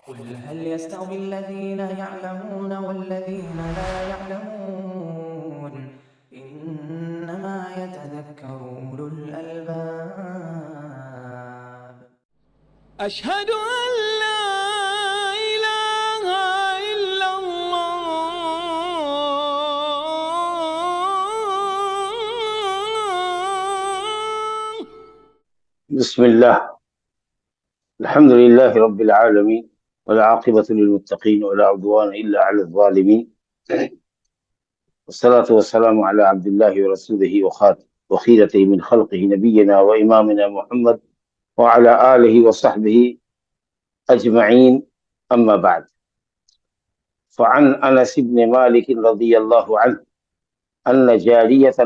قل هل يستوي الذين يعلمون والذين لا يعلمون إنما يتذكر أولو الألباب. أشهد أن لا إله إلا الله. بسم الله. الحمد لله رب العالمين والعاقبة للمتقين ولا عدوان إلا على الظالمين، والصلاة والسلام على عبد الله ورسوله وخيرته من خلقه نبينا وإمامنا محمد وعلى آله وصحبه أجمعين. أما بعد، فعن أنس بن مالك رضي الله عنه أن جارية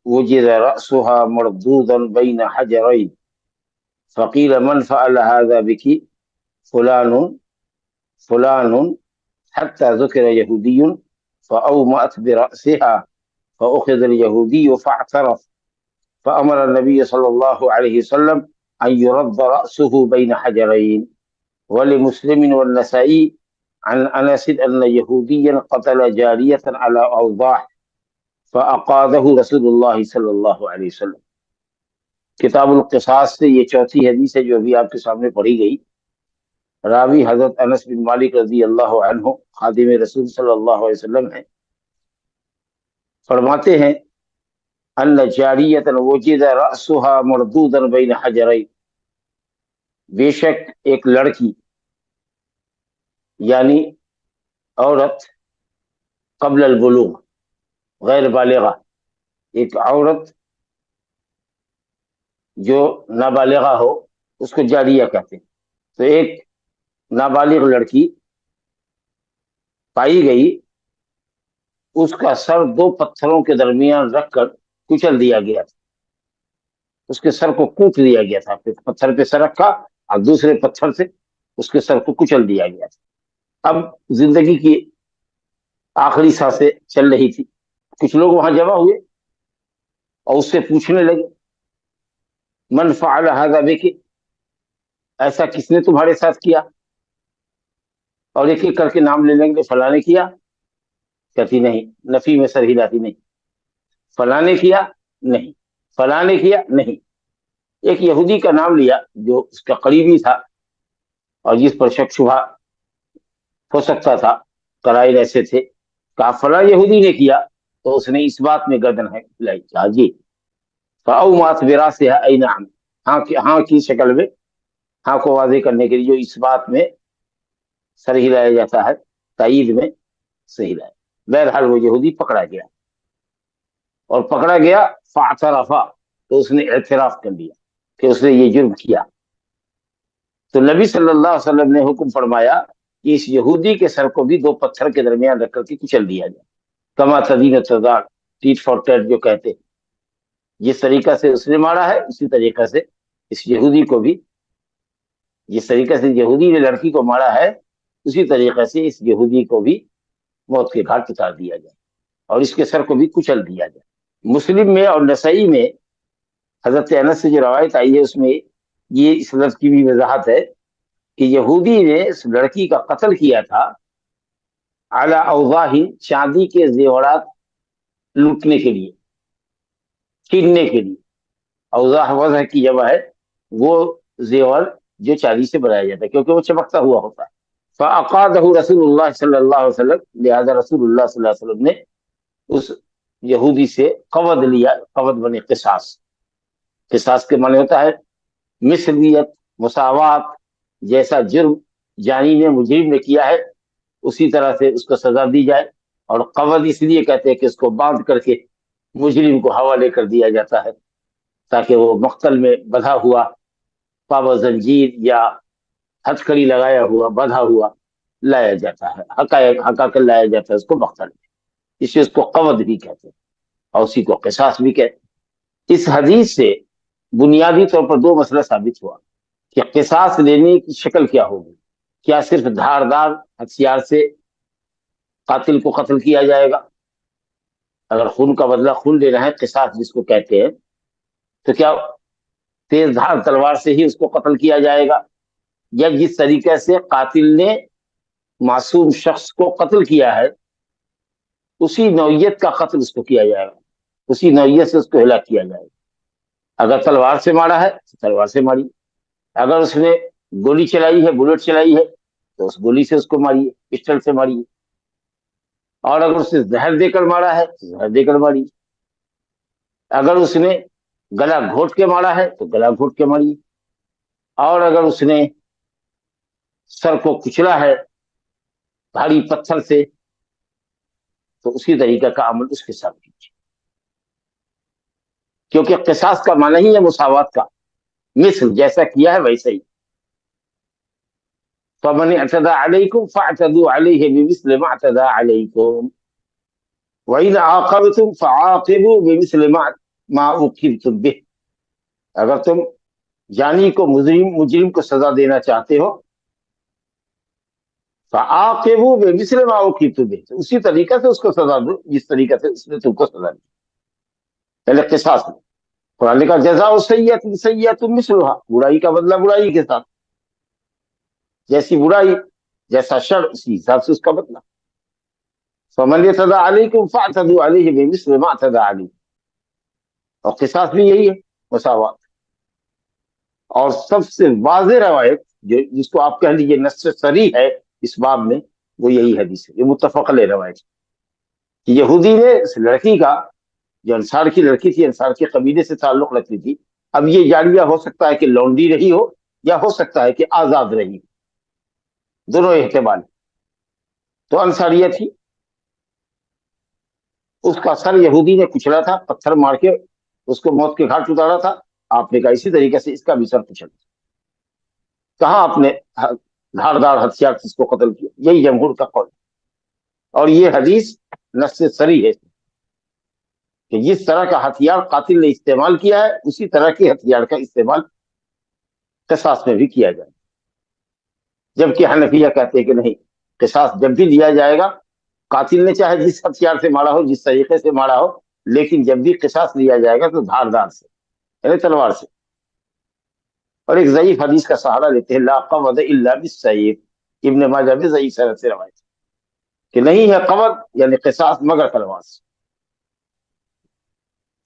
وجد رأسها مردودا بين حجرين، فقيل من فعل هذا بك؟ فلان حتى ذكر يهودي فأومأت برأسها، فأخذ اليهودي فاعترف، فأمر النبي صلى الله عليه وسلم أن يرد رأسه بين حجرين. ولمسلم والنسائي عن أنس أن يهوديا قتل جارية على أوضاح فأقاذه رسول الله صلی اللہ علیہ وسلم۔ کتاب القصاص سے یہ چوتھی حدیث ہے جو ابھی آپ کے سامنے پڑھی گئی۔ راوی حضرت انس بن مالک رضی اللہ عنہ خادم رسول صلی اللہ علیہ وسلم ہیں۔ فرماتے ہیں ان جاریۃ وجد رأسها مردودا بین حجرین، بے شک ایک لڑکی یعنی عورت قبل البلوغ، غیر بالغہ، ایک عورت جو نابالغہ ہو اس کو جاریہ کہتے ہیں۔ تو ایک نابالغ لڑکی پائی گئی، اس کا سر دو پتھروں کے درمیان رکھ کر کچل دیا گیا تھا، اس کے سر کو کوٹ دیا گیا تھا، پتھر پہ سر رکھا اور دوسرے پتھر سے اس کے سر کو کچل دیا گیا تھا۔ اب زندگی کی آخری سانسیں چل رہی تھی، کچھ لوگ وہاں جمع ہوئے اور اس سے پوچھنے لگے من فعل هذا بك، ایسا کس نے تمہارے ساتھ کیا؟ اور ایک ایک کر کے نام لے لیں گے، فلاں نے کیا، کہتی نہیں، نفی میں سر ہلاتی نہیں، فلاں نے کیا نہیں، فلاں نے کیا نہیں۔ ایک یہودی کا نام لیا جو اس کا قریبی تھا اور جس پر شک شبہ ہو سکتا تھا، قرائن ایسے تھے، کہا فلاں یہودی نے کیا، تو اس نے اس بات میں گردن ہے ہلائی، کہا جی، فأومأت برأسها أي نعم، ہاں کی شکل میں، ہاں کو واضح کرنے کے لیے جو اس بات میں سر ہلایا جاتا ہے، تائید میں سے ہلایا۔ بہرحال وہ یہودی پکڑا گیا، اور پکڑا گیا فاعترف، تو اس نے اعتراف کر لیا کہ اس نے یہ جرم کیا۔ تو نبی صلی اللہ علیہ وسلم نے حکم فرمایا کہ اس یہودی کے سر کو بھی دو پتھر کے درمیان رکھ کر کے کچل دیا جائے، کما تدین تدان، ٹیٹ فار ٹیٹ جو کہتے، جس طریقہ سے اس نے مارا ہے اسی طریقہ سے اس یہودی کو بھی، جس طریقہ سے یہودی نے لڑکی کو مارا ہے اسی طریقے سے اس یہودی کو بھی موت کے گھاٹ اتار دیا جائے اور اس کے سر کو بھی کچل دیا جائے۔ مسلم میں اور نسائی میں حضرت انس سے جو روایت آئی ہے اس میں یہ اس لفظ کی بھی وضاحت ہے کہ یہودی نے اس لڑکی کا قتل کیا تھا اعلی اوضاح، چاندی کے زیورات لوٹنے کے لیے، چھیننے کے لیے۔ اوضاح وضع کی جمع ہے وہ زیور جو چاندی سے بنایا جاتا ہے کیونکہ وہ چمکتا ہوا ہوتا ہے۔ فاقادہ رسول اللہ صلی اللہ علیہ وسلم، لہذا رسول اللہ صلی اللہ علیہ وسلم نے اس یہودی سے قود لیا، قود بنے قصاص، قصاص کے معنی ہوتا ہے مثلیت، مساوات، جیسا جرم جانی نے مجرم نے کیا ہے اسی طرح سے اس کو سزا دی جائے، اور قود اس لیے کہتے ہیں کہ اس کو باندھ کر کے مجرم کو حوالے کر دیا جاتا ہے تاکہ وہ مقتل میں بندھا ہوا پاب زنجیر یا ہتھکڑی لگایا ہوا بندھا ہوا لایا جاتا ہے، ہکا کر لایا جاتا ہے اس کو مقتل میں، اس سے اس کو قود بھی کہتے ہیں اور اسی کو قصاص بھی کہتے ہیں۔ اس حدیث سے بنیادی طور پر دو مسئلہ ثابت ہوا کہ قصاص لینے کی شکل کیا ہوگی، کیا صرف دھاردار ہتھیار سے قاتل کو قتل کیا جائے گا؟ اگر خون کا بدلہ خون لینا ہے، قصاص جس کو کہتے ہیں، تو کیا تیز دھار تلوار سے ہی اس کو قتل کیا جائے گا؟ یا جس طریقے سے قاتل نے معصوم شخص کو قتل کیا ہے اسی نوعیت کا قتل اس کو کیا جائے گا، اسی نوعیت سے اس کو ہلاک کیا جائے گا۔ اگر تلوار سے مارا ہے تو تلوار سے ماری، اگر اس نے گولی چلائی ہے، بلٹ چلائی ہے، تو اس گولی سے اس کو ماریے، پسٹل سے ماریے، اور اگر اس نے زہر دے کر مارا ہے تو زہر دے کر ماریے، اگر اس نے گلا گھونٹ کے مارا ہے تو گلا گھونٹ کے ماریے، اور اگر اس نے سر کو کچلا ہے بھاری پتھر سے تو اسی طریقے کا عمل اس کے ساتھ کیجیے، کیونکہ قصاص کا معنی ہی ہے مساوات کا، مثل جیسا کیا ہے ویسا ہی۔ فمن اعتدى عليكم فاعتدوا عليه بمثل ما اعتدى عليكم وإن عاقبتم فعاقبوا بمثل ما عوقبتم به۔ اگر تم جانی کو مجرم کو سزا دینا چاہتے ہو فعاقبوا بمثل ما عوقبتم به، اسی طریقے سے اس کو سزا دو جس طریقے سے اس نے تم کو سزا دی، پہلے قصاص میں۔ قرآن کا جزاء سیئۃ سیئۃ مثلها، برائی کا بدلہ برائی کے ساتھ، جیسی برائی جیسا شر اسی حساب سے اس کا بدلہ۔ فمن اعتدى عليكم فاعتدوا عليه بمثل ما اعتدى عليكم، اور قصاص بھی یہی ہے، مساوات۔ اور سب سے واضح روایت جو جس کو آپ کہہ لیجیے نص صریح ہے اس باب میں، وہ یہی حدیث ہے، یہ متفق علیہ روایت ہے کہ یہودی نے اس لڑکی کا، جو انصار کی لڑکی تھی، انصار کے قبیلے سے تعلق رکھتی تھی، اب یہ جاریہ ہو سکتا ہے کہ لونڈی رہی ہو یا ہو سکتا ہے کہ آزاد رہی، دونوں احتمال۔ تو انصاریہ تھی، اس کا سر یہودی نے کچلا تھا، پتھر مار کے اس کو موت کے گھاٹ اتارا تھا، آپ نے کہا اسی طریقے سے اس کا بھی سر کچل۔ کہاں آپ نے دھاردار ہتھیار سے اس کو قتل کیا؟ یہی جمہور کا قول، اور یہ حدیث نص صریح ہے کہ جس طرح کا ہتھیار قاتل نے استعمال کیا ہے اسی طرح کے ہتھیار کا استعمال قصاص میں بھی کیا جائے، جبکہ حنفیہ کہتے ہیں کہ نہیں، قصاص جب بھی لیا جائے گا، قاتل نے چاہے جس ہتھیار سے مارا ہو، جس طریقے سے مارا ہو، لیکن جب بھی قصاص لیا جائے گا تو دھاردار سے، یعنی تلوار سے۔ اور ایک ضعیف حدیث کا سہارا لیتے ہیں، لا قوض الا بالسیف، ابن ماجہ میں ضعیف سند سے روایت کہ نہیں ہے قوض یعنی قصاص مگر تلوار سے۔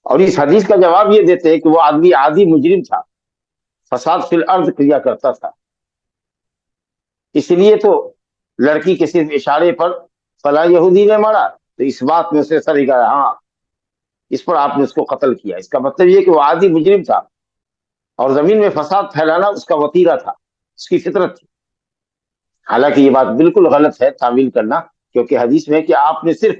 اور اس حدیث کا جواب یہ دیتے ہیں کہ وہ آدمی عادی مجرم تھا، فساد فی الارض کیا کرتا تھا، اس لیے تو لڑکی کے صرف اشارے پر فلاں یہودی نے مارا تو اس بات میں اسے سر گیا، ہاں اس پر آپ نے اس کو قتل کیا، اس کا مطلب یہ کہ وہ عادی مجرم تھا اور زمین میں فساد پھیلانا اس کا وتیرہ تھا، اس کی فطرت تھی۔ حالانکہ یہ بات بالکل غلط ہے تعویل کرنا، کیونکہ حدیث میں کہ آپ نے صرف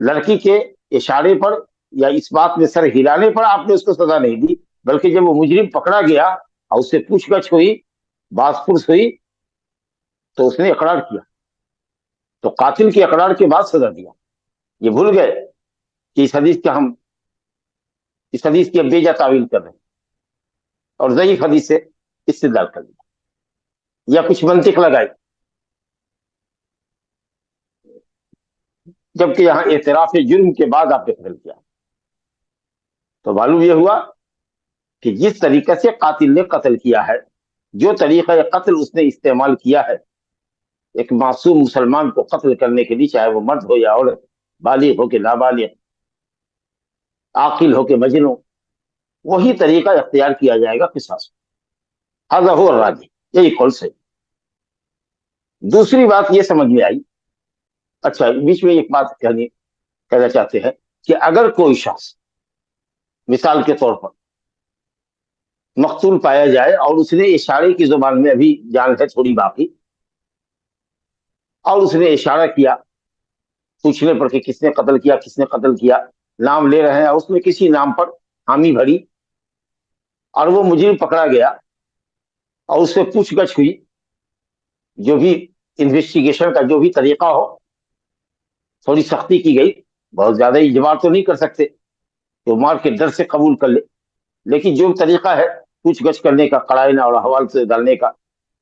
لڑکی کے اشارے پر یا اس بات میں سر ہلانے پر آپ نے اس کو سزا نہیں دی، بلکہ جب وہ مجرم پکڑا گیا اور اس سے پوچھ گچھ ہوئی، باز پرس ہوئی، تو اس نے اقرار کیا، تو قاتل کے اقرار کے بعد سزا دیا۔ یہ بھول گئے کہ اس حدیث کی اب بیجا تعویل کر رہے ہیں اور ضعیف حدیث سے استدلال کر دیا یا کچھ منطق لگائی، جبکہ یہاں اعتراف جرم کے بعد آپ نے قتل کیا۔ تو معلوم یہ ہوا کہ جس طریقے سے قاتل نے قتل کیا ہے، جو طریقہ قتل اس نے استعمال کیا ہے ایک معصوم مسلمان کو قتل کرنے کے لیے، چاہے وہ مرد ہو یا عورت، بالغ ہو کہ نابالغ، عاقل ہو کہ مجنون، وہی طریقہ اختیار کیا جائے گا قصاص۔ هذا هو الراجح، یہی قول سے۔ دوسری بات یہ سمجھ میں آئی، اچھا بیچ میں ایک بات کہنا چاہتے ہیں کہ اگر کوئی شخص مثال کے طور پر مقتول پایا جائے اور اس نے اشارے کی زبان میں، ابھی جان ہے تھوڑی باقی، اور اس نے اشارہ کیا پوچھنے پر کہ کس نے قتل کیا، کس نے قتل کیا، نام لے رہے ہیں، اور اس میں کسی نام پر حامی بھری اور وہ مجرم پکڑا گیا اور اس سے پوچھ گچھ ہوئی، جو بھی انویسٹیگیشن کا جو بھی طریقہ ہو، تھوڑی سختی کی گئی، بہت زیادہ اجبار تو نہیں کر سکتے تو مار کے ڈر سے قبول کر لے، لیکن جو طریقہ ہے پوچھ گچھ کرنے کا، قرائن اور احوال سے ڈالنے کا،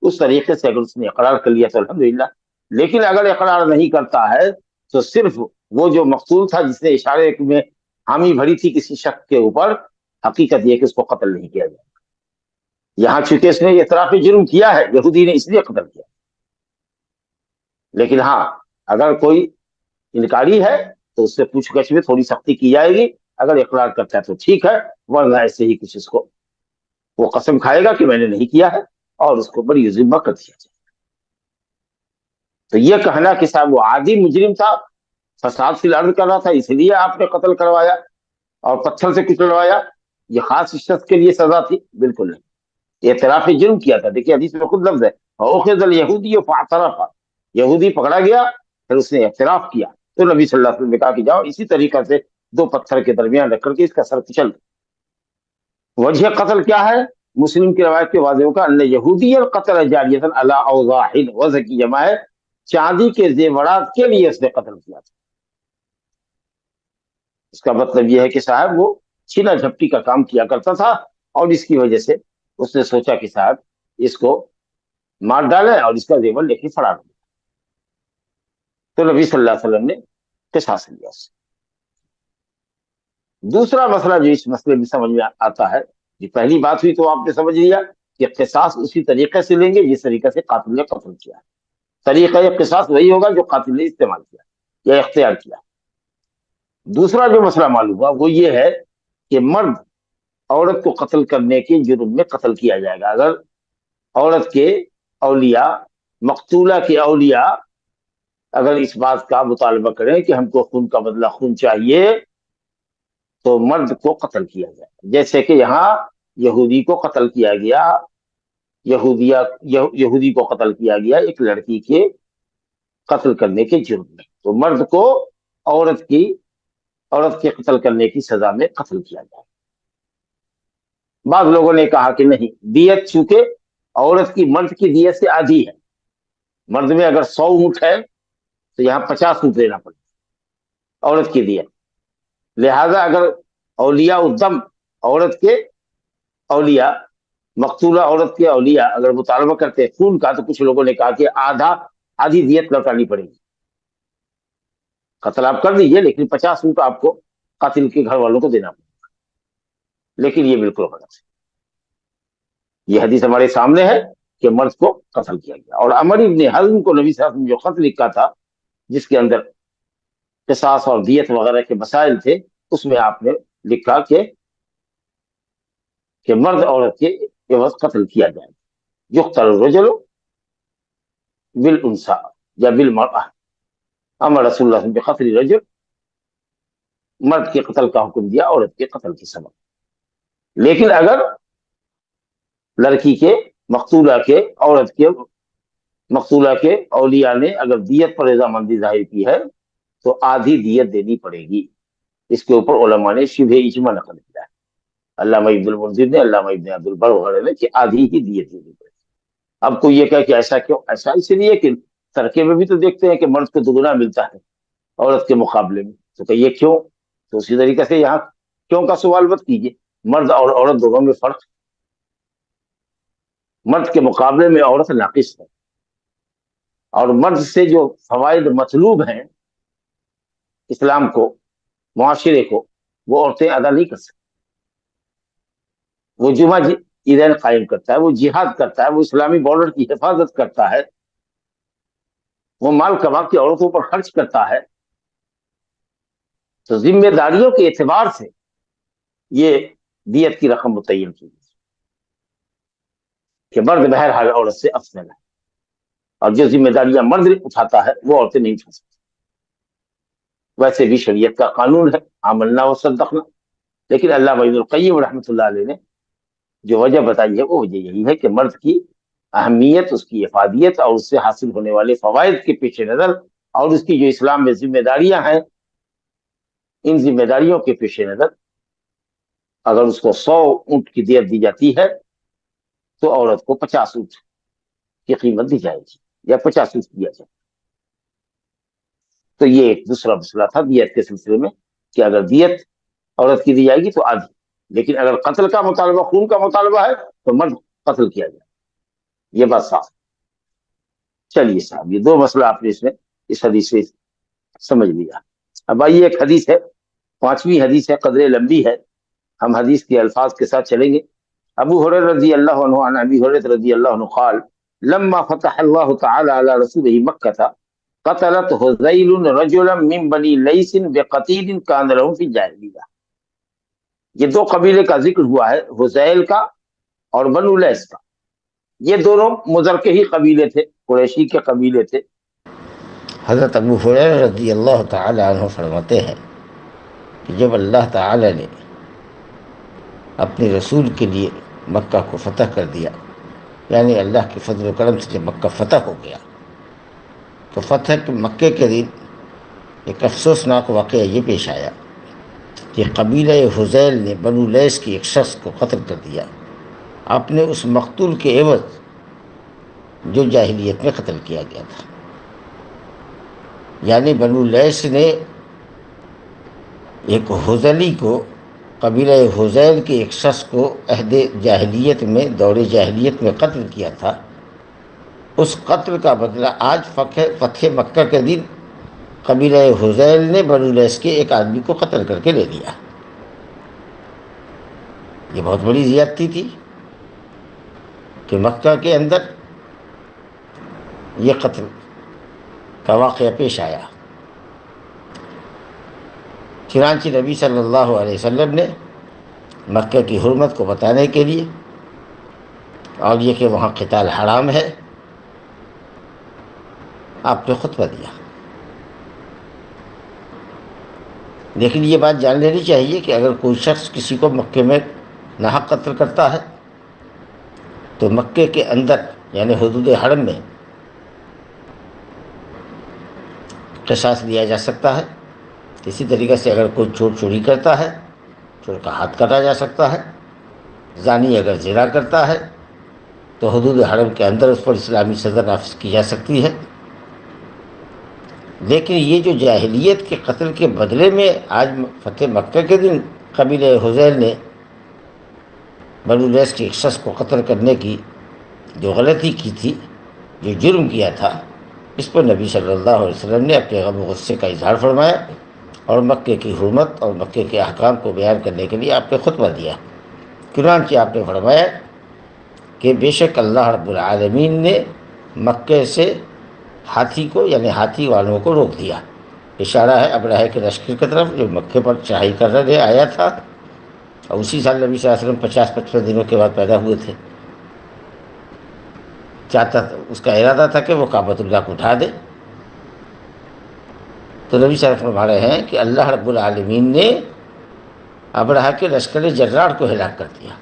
اس طریقے سے اگر اس نے اقرار کر لیا تو الحمدللہ۔ لیکن اگر اقرار نہیں کرتا ہے تو صرف وہ جو مقتول تھا جس نے اشارے میں حامی بھری تھی کسی شخص کے اوپر، حقیقت یہ کہ اس کو قتل نہیں کیا جائے۔ یہاں چونکہ اس نے اعتراف جرم کیا ہے، یہودی نے اس لیے قتل کیا، لیکن ہاں اگر کوئی انکاری ہے تو اس سے پوچھ گچھ میں تھوڑی سختی کی جائے گی، اگر اقرار کرتا ہے تو ٹھیک ہے، ورنہ ایسے ہی کچھ اس کو وہ قسم کھائے گا کہ میں نے نہیں کیا ہے اور اس کو بڑی ذمہ کر دیا جائے۔ تو یہ کہنا کہ صاحب وہ عادی مجرم تھا، فساد فی الارض کر رہا تھا، اس لیے آپ نے قتل کروایا اور پتھر سے کچلوایا، یہ خاص شخص کے لیے سزا تھی؟ بالکل نہیں، اعتراف جرم کیا تھا۔ دیکھیے حدیث میں خود لفظ ہے اخذ الیہودی فاعترف، یہودی پکڑا گیا پھر اس نے اعتراف کیا، تو نبی صلی اللہ علیہ وسلم نے کہا کہ جاؤ اسی طریقہ سے دو پتھر کے درمیان رکھ کر کے اس کا سر کچل۔ وجہ قتل کیا ہے؟ مسلم کی روایت کے واضح ہوگا ان یہودی القتل جاریۃ علی اوضاح، وضع کی جمع ہے چاندی کے زیورات کے لیے اس نے قتل کیا تھا۔ اس کا مطلب یہ ہے کہ صاحب وہ چھینا جھپٹی کا کام کیا کرتا تھا اور اس کی وجہ سے اس نے سوچا کہ صاحب اس کو مار ڈالے اور اس کا زیور لے کے فرار ہو گیا، تو نبی صلی اللہ علیہ وسلم نے قصاص لیا اس سے۔ دوسرا مسئلہ جو اس مسئلے میں سمجھ میں آتا ہے، یہ پہلی بات ہوئی تو آپ نے سمجھ لیا کہ قصاص اسی طریقے سے لیں گے جس طریقے سے قاتل نے قتل کیا ہے، طریقہ قصاص وہی ہوگا جو قاتل نے استعمال کیا یا اختیار کیا۔ دوسرا جو مسئلہ معلوم ہوا وہ یہ ہے کہ مرد عورت کو قتل کرنے کے جرم میں قتل کیا جائے گا اگر عورت کے اولیاء، مقتولہ کے اولیاء اگر اس بات کا مطالبہ کریں کہ ہم کو خون کا بدلہ خون چاہیے تو مرد کو قتل کیا جائے، جیسے کہ یہاں یہودی کو قتل کیا گیا، یہودی کو قتل کیا گیا ایک لڑکی کے قتل کرنے کے جرم میں، تو مرد کو عورت کے قتل کرنے کی سزا میں قتل کیا جائے۔ بعض لوگوں نے کہا کہ نہیں، دیت چونکہ عورت کی مرد کی دیت سے آدھی ہے، مرد میں اگر 100 اونٹ ہے تو یہاں 50 اونٹ دینا پڑے عورت کی دیت، لہذا اگر اولیاء الدم عورت کے اولیاء، مقتولہ عورت کے اولیاء اگر مطالبہ کرتے ہیں خون کا، تو کچھ لوگوں نے کہا کہ آدھی دیت لوٹانی پڑے گی، قتل آپ کر دیجیے لیکن 50 اونٹ آپ کو قاتل کے گھر والوں کو دینا پڑے گا، لیکن یہ بالکل غلط ہے۔ یہ حدیث ہمارے سامنے ہے کہ مرد کو قتل کیا گیا، اور عمر ابن حزم کو نبی صلی اللہ علیہ وسلم جو خط لکھا تھا جس کے اندر قصاص اور دیت وغیرہ کے مسائل تھے، اس میں آپ نے لکھا کہ مرد عورت کے عوض قتل کیا جائے، یقتل الرجل بالانثى یا بالمرأة، امر رسول اللہ صلی اللہ علیہ وسلم بقتل الرجل، مرد کے قتل کا حکم دیا عورت کے قتل کے سبب۔ لیکن اگر لڑکی کے مقتولہ کے اولیاء نے اگر دیت پر رضامندی ظاہر کی ہے تو آدھی دیت دینی پڑے گی، اس کے اوپر علماء نے شبہ اجماع نقل کیا ہے، علامہ ابن المنذر نے، علامہ ابن عبد البر وغیرہ نے، کہ آدھی ہی دیت دینی پڑے گی۔ اب کوئی یہ کہے کہ ایسا کیوں؟ ایسا اس لیے کہ ترکے میں بھی تو دیکھتے ہیں کہ مرد کو دگنا ملتا ہے عورت کے مقابلے میں، تو کہ یہ کیوں؟ تو اسی طریقے سے یہاں کیوں کا سوال مت کیجیے، مرد اور عورت دونوں میں فرق، مرد کے مقابلے میں عورت ناقص ہے، اور مرد سے جو فوائد مطلوب ہیں اسلام کو، معاشرے کو، وہ عورتیں ادا نہیں کر سکتی۔ وہ جمعہ عیدین قائم کرتا ہے، وہ جہاد کرتا ہے، وہ اسلامی بارڈر کی حفاظت کرتا ہے، وہ مال کما کے عورتوں پر خرچ کرتا ہے، تو ذمہ داریوں کے اعتبار سے یہ دیت کی رقم متعین کی گئی کہ مرد بہرحال عورت سے افضل ہے، اور جو ذمہ داریاں مرد اٹھاتا ہے وہ عورتیں نہیں اٹھا سکتی۔ ویسے بھی شریعت کا قانون ہے آمنا و صدقنا، لیکن علامہ ابن القیم رحمۃ اللہ علیہ نے جو وجہ بتائی ہے وہ وجہ یہی ہے کہ مرد کی اہمیت، اس کی افادیت اور اس سے حاصل ہونے والے فوائد کے پیش نظر، اور اس کی جو اسلام میں ذمہ داریاں ہیں، ان ذمہ داریوں کے پیش نظر اگر اس کو 100 اونٹ کی دیت دی جاتی ہے تو عورت کو 50 اونٹ کی قیمت دی جائے گی یا 50 اونٹ دیا جائے گا۔ تو یہ ایک دوسرا مسئلہ تھا دیت کے سلسلے میں کہ اگر دیت عورت کی دی جائے گی تو آدھی، لیکن اگر قتل کا مطالبہ، خون کا مطالبہ ہے تو مرد قتل کیا جائے، یہ بات صاف۔ چلیے صاحب، یہ دو مسئلہ آپ نے اس حدیث سے سمجھ لیا۔ اب آئیے ایک حدیث ہے، 5ویں حدیث ہے، قدرے لمبی ہے، ہم حدیث کے الفاظ کے ساتھ چلیں گے ابو ہریرہ رضی اللہ عنہ عن ابی ہریرہ رضی اللہ عنہ قال لما فتح اللہ تعالی علی رسولہ مکہ قتلت حذیل رجلا من بنی لیث بقتیل کان لهم فی الجاہلیہ. یہ دو قبیلے کا ذکر ہوا ہے، حذیل کا اور بنو لیث کا. یہ دونوں مضر کے ہی قبیلے تھے، قریشی کے قبیلے تھے. حضرت ابو ہریرہ رضی اللہ تعالی عنہ فرماتے ہیں کہ جب اللہ تعالی نے اپنے رسول کے لیے مکہ کو فتح کر دیا، یعنی اللہ کے فضل و کرم سے جب مکہ فتح ہو گیا، تو فتح کے مکے کے دن ایک افسوسناک واقعہ یہ پیش آیا کہ قبیلہ حذیل نے بنو لیث کے ایک شخص کو قتل کر دیا، اپنے اس مقتول کے عوض جو جاہلیت میں قتل کیا گیا تھا. یعنی بنو لیث نے ایک حذلی کو، قبیلہ حذیل کے ایک شخص کو عہد جاہلیت میں، دور جاہلیت میں قتل کیا تھا. اس قتل کا بدلہ آج فتح مکہ کے دن قبیلہ حذیل نے بنو لیث کے ایک آدمی کو قتل کر کے لے لیا. یہ بہت بڑی زیادتی تھی کہ مکہ کے اندر یہ قتل کا واقعہ پیش آیا. چنانچہ نبی صلی اللہ علیہ وسلم نے مکہ کی حرمت کو بتانے کے لیے اور یہ کہ وہاں قتال حرام ہے، آپ نے خطبہ دیا. لیکن یہ بات جان لینی چاہیے کہ اگر کوئی شخص کسی کو مکے میں ناحق قتل کرتا ہے تو مکے کے اندر یعنی حدود حرم میں قصاص لیا جا سکتا ہے. اسی طریقے سے اگر کوئی چور چوری کرتا ہے، چور کا ہاتھ کاٹا جا سکتا ہے. زانی اگر زنا کرتا ہے تو حدود حرم کے اندر اس پر اسلامی سزا نافذ کی جا سکتی ہے. لیکن یہ جو جاہلیت کے قتل کے بدلے میں آج فتح مکہ کے دن قبیلہ حذیل نے بنو لیث کے ایک شخص کو قتل کرنے کی جو غلطی کی تھی، جو جرم کیا تھا، اس پر نبی صلی اللہ علیہ وسلم نے اپنے غم و غصے کا اظہار فرمایا اور مکے کی حرمت اور مکے کے احکام کو بیان کرنے کے لیے آپ نے خطبہ دیا. چنانچہ آپ نے فرمایا کہ بے شک اللہ رب العالمین نے مکے سے ہاتھی کو یعنی ہاتھی والوں کو روک دیا. اشارہ ہے ابرہہ کے لشکر کی طرف جو مکے پر چڑھائی کرنے آیا تھا، اور اسی سال نبی صلی اللہ علیہ وسلم 50-55 دنوں کے بعد پیدا ہوئے تھے. چاہتا تھا، اس کا ارادہ تھا کہ وہ کعبۃ اللہ کو اٹھا دے. تو نبی صلی اللہ علیہ وسلم فرما رہے ہیں کہ اللہ رب العالمین نے ابرہہ کے لشکر جرار کو ہلاک کر دیا،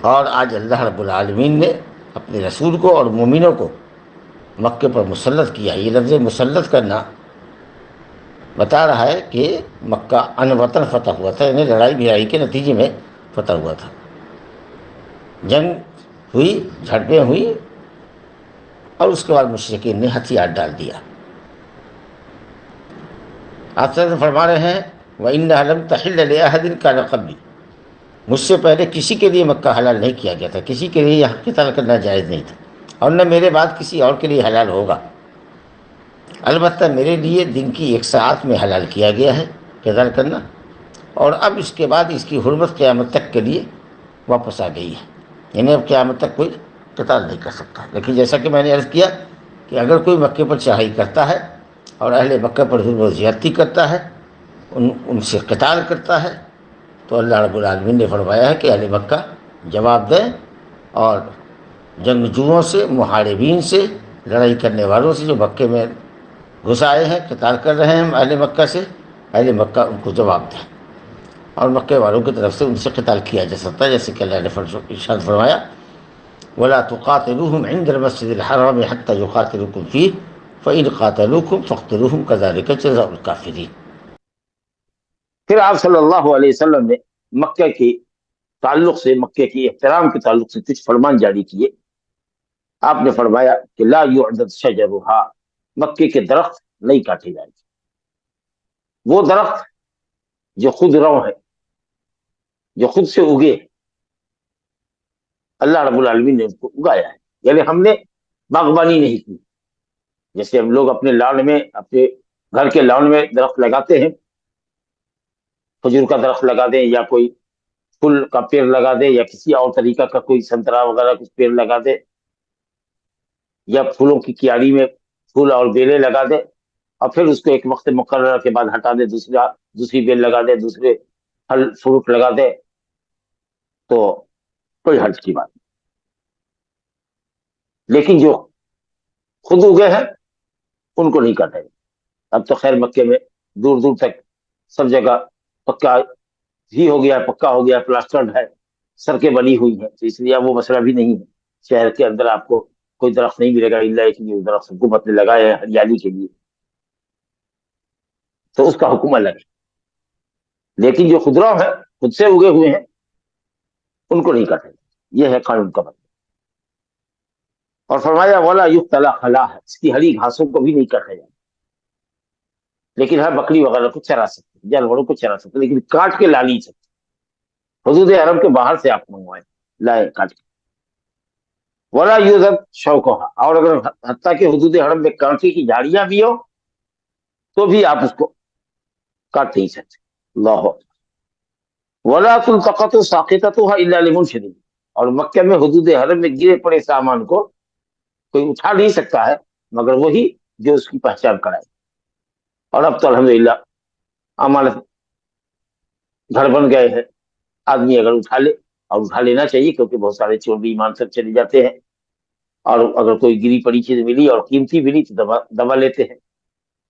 اور آج اللہ رب العالمین نے اپنے رسول کو اور مومنوں کو مکے پر مسلط کیا. یہ لفظ مسلط کرنا بتا رہا ہے کہ مکہ ان وطن فتح ہوا تھا، یعنی لڑائی بھیڑائی کے نتیجے میں فتح ہوا تھا. جنگ ہوئی، جھڑپیں ہوئی، اور اس کے بعد مشرکین نے ہتھیار ڈال دیا. آپ سے فرما رہے ہیں وَإِنَّهَا لَمْ تَحِلَّ لِأَحَدٍ كَانَ قَبْلِي، مجھ سے پہلے کسی کے لیے مکہ حلال نہیں کیا گیا تھا، کسی کے لیے یہاں قتال کرنا جائز نہیں تھا، اور نہ میرے بعد کسی اور کے لیے حلال ہوگا. البتہ میرے لیے دن کی ایک ساعت میں حلال کیا گیا ہے قتال کرنا، اور اب اس کے بعد اس کی حرمت قیامت تک کے لیے واپس آ گئی ہے. یعنی اب قیامت تک کوئی قتال نہیں کر سکتا. لیکن جیسا کہ میں نے عرض کیا کہ اگر کوئی مکے پر چڑھائی کرتا ہے اور اہل مکہ پر ظلم و زیادتی کرتا ہے، ان سے قتال کرتا ہے، تو اللہ رب العالمین نے فرمایا ہے کہ اہل مکہ جواب دیں، اور جنگجوؤں سے، محاربین سے، لڑائی کرنے والوں سے جو مکے میں گھس آئے ہیں، قتال کر رہے ہیں اہل مکہ سے، اہل مکہ ان کو جواب دیں، اور مکے والوں کی طرف سے ان سے قتال کیا جا سکتا ہے. جیسے کہ اللہ نے ارشاد فرمایا وَلَا تُقَاتِلُوهُمْ عِنْدَ الْمَسْجِدِ الْحَرَامِ حَتَّى يُقَاتِلُوكُمْ فِيهِ فَإِنْ قَاتَلُوكُمْ فَاقْتُلُوهُمْ كَذَلِكَ جَزَاءُ الْكَافِرِينَ. پھر آپ صلی اللہ علیہ وسلم نے مکہ کے تعلق سے، مکے کے احترام کے تعلق سے کچھ فرمان جاری کیے. آپ نے فرمایا کہ لا يعدد شجرها، مکے کے درخت نہیں کاٹے جائیں گے. وہ درخت جو خود رو ہے، جو خود سے اگے، اللہ رب العالمین نے ان کو اگایا ہے. یعنی ہم نے باغبانی نہیں کی. جیسے ہم لوگ اپنے لان میں، اپنے گھر کے لان میں درخت لگاتے ہیں، کھجور کا درخت لگا دیں یا کوئی پھول کا پیڑ لگا دے یا کسی اور طریقہ کا کوئی سنترا وغیرہ کچھ پیڑ لگا دے یا پھولوں کی کیاری میں پھول اور بیلیں لگا دے اور پھر اس کو ایک وقت مقررہ کے بعد ہٹا دے, دوسری بیل لگا دے, دوسرے پھل فروٹ لگا دے, تو کوئی حرج کی بات نہیں. لیکن جو خود اگے ہیں ان کو نہیں کاٹے. اب تو خیر مکے میں دور دور تک سب جگہ پکا ہی ہو گیا, پکا ہو گیا, پلاسٹرڈ ہے, سڑکیں بنی ہوئی ہیں, تو اس لیے اب وہ مسئلہ بھی نہیں ہے. شہر کے اندر آپ کو کوئی درخت نہیں ملے گا الا ایک یہ درخت حکومت نے لگائے ہیں ہریالی کے لیے, تو اس کا حکم الگ ہے. لیکن جو خضرا ہے خود سے اگے ہوئے ہیں ان کو نہیں کاٹے. یہ ہے قانون کا مطلب. اور فرمایا ولا یقتل خلا, اس کی ہری گھاسوں کو بھی نہیں کاٹا جائے. لیکن ہر بکری وغیرہ کو چرا سکتے, جانوروں کو چرا سکتے, لیکن کاٹ کے لا نہیں سکتے. حدود حرم کے باہر سے آپ منگوائیں, لائے کاٹ کے. ولا یوزب شوکھا, اور اگر حتیٰ کہ حدود حرم میں کانٹے کی جھاڑیاں بھی ہو تو بھی آپ اس کو کاٹ نہیں سکتے. اللہ ولا تلتقط ساقطتها الا لمنشد, اور مکہ میں حدود حرم میں گرے پڑے سامان کو کوئی اٹھا نہیں سکتا ہے مگر وہی جو اس کی پہچان کرائے. اور اب تو الحمدللہ امانت گھر بن گئے ہیں, آدمی اگر اٹھا لے, اور اٹھا لینا چاہیے کیونکہ بہت سارے چور بھی ایمان سے چلے جاتے ہیں, اور اگر کوئی گری پڑی چیز ملی اور قیمتی ملی تو دبا لیتے ہیں,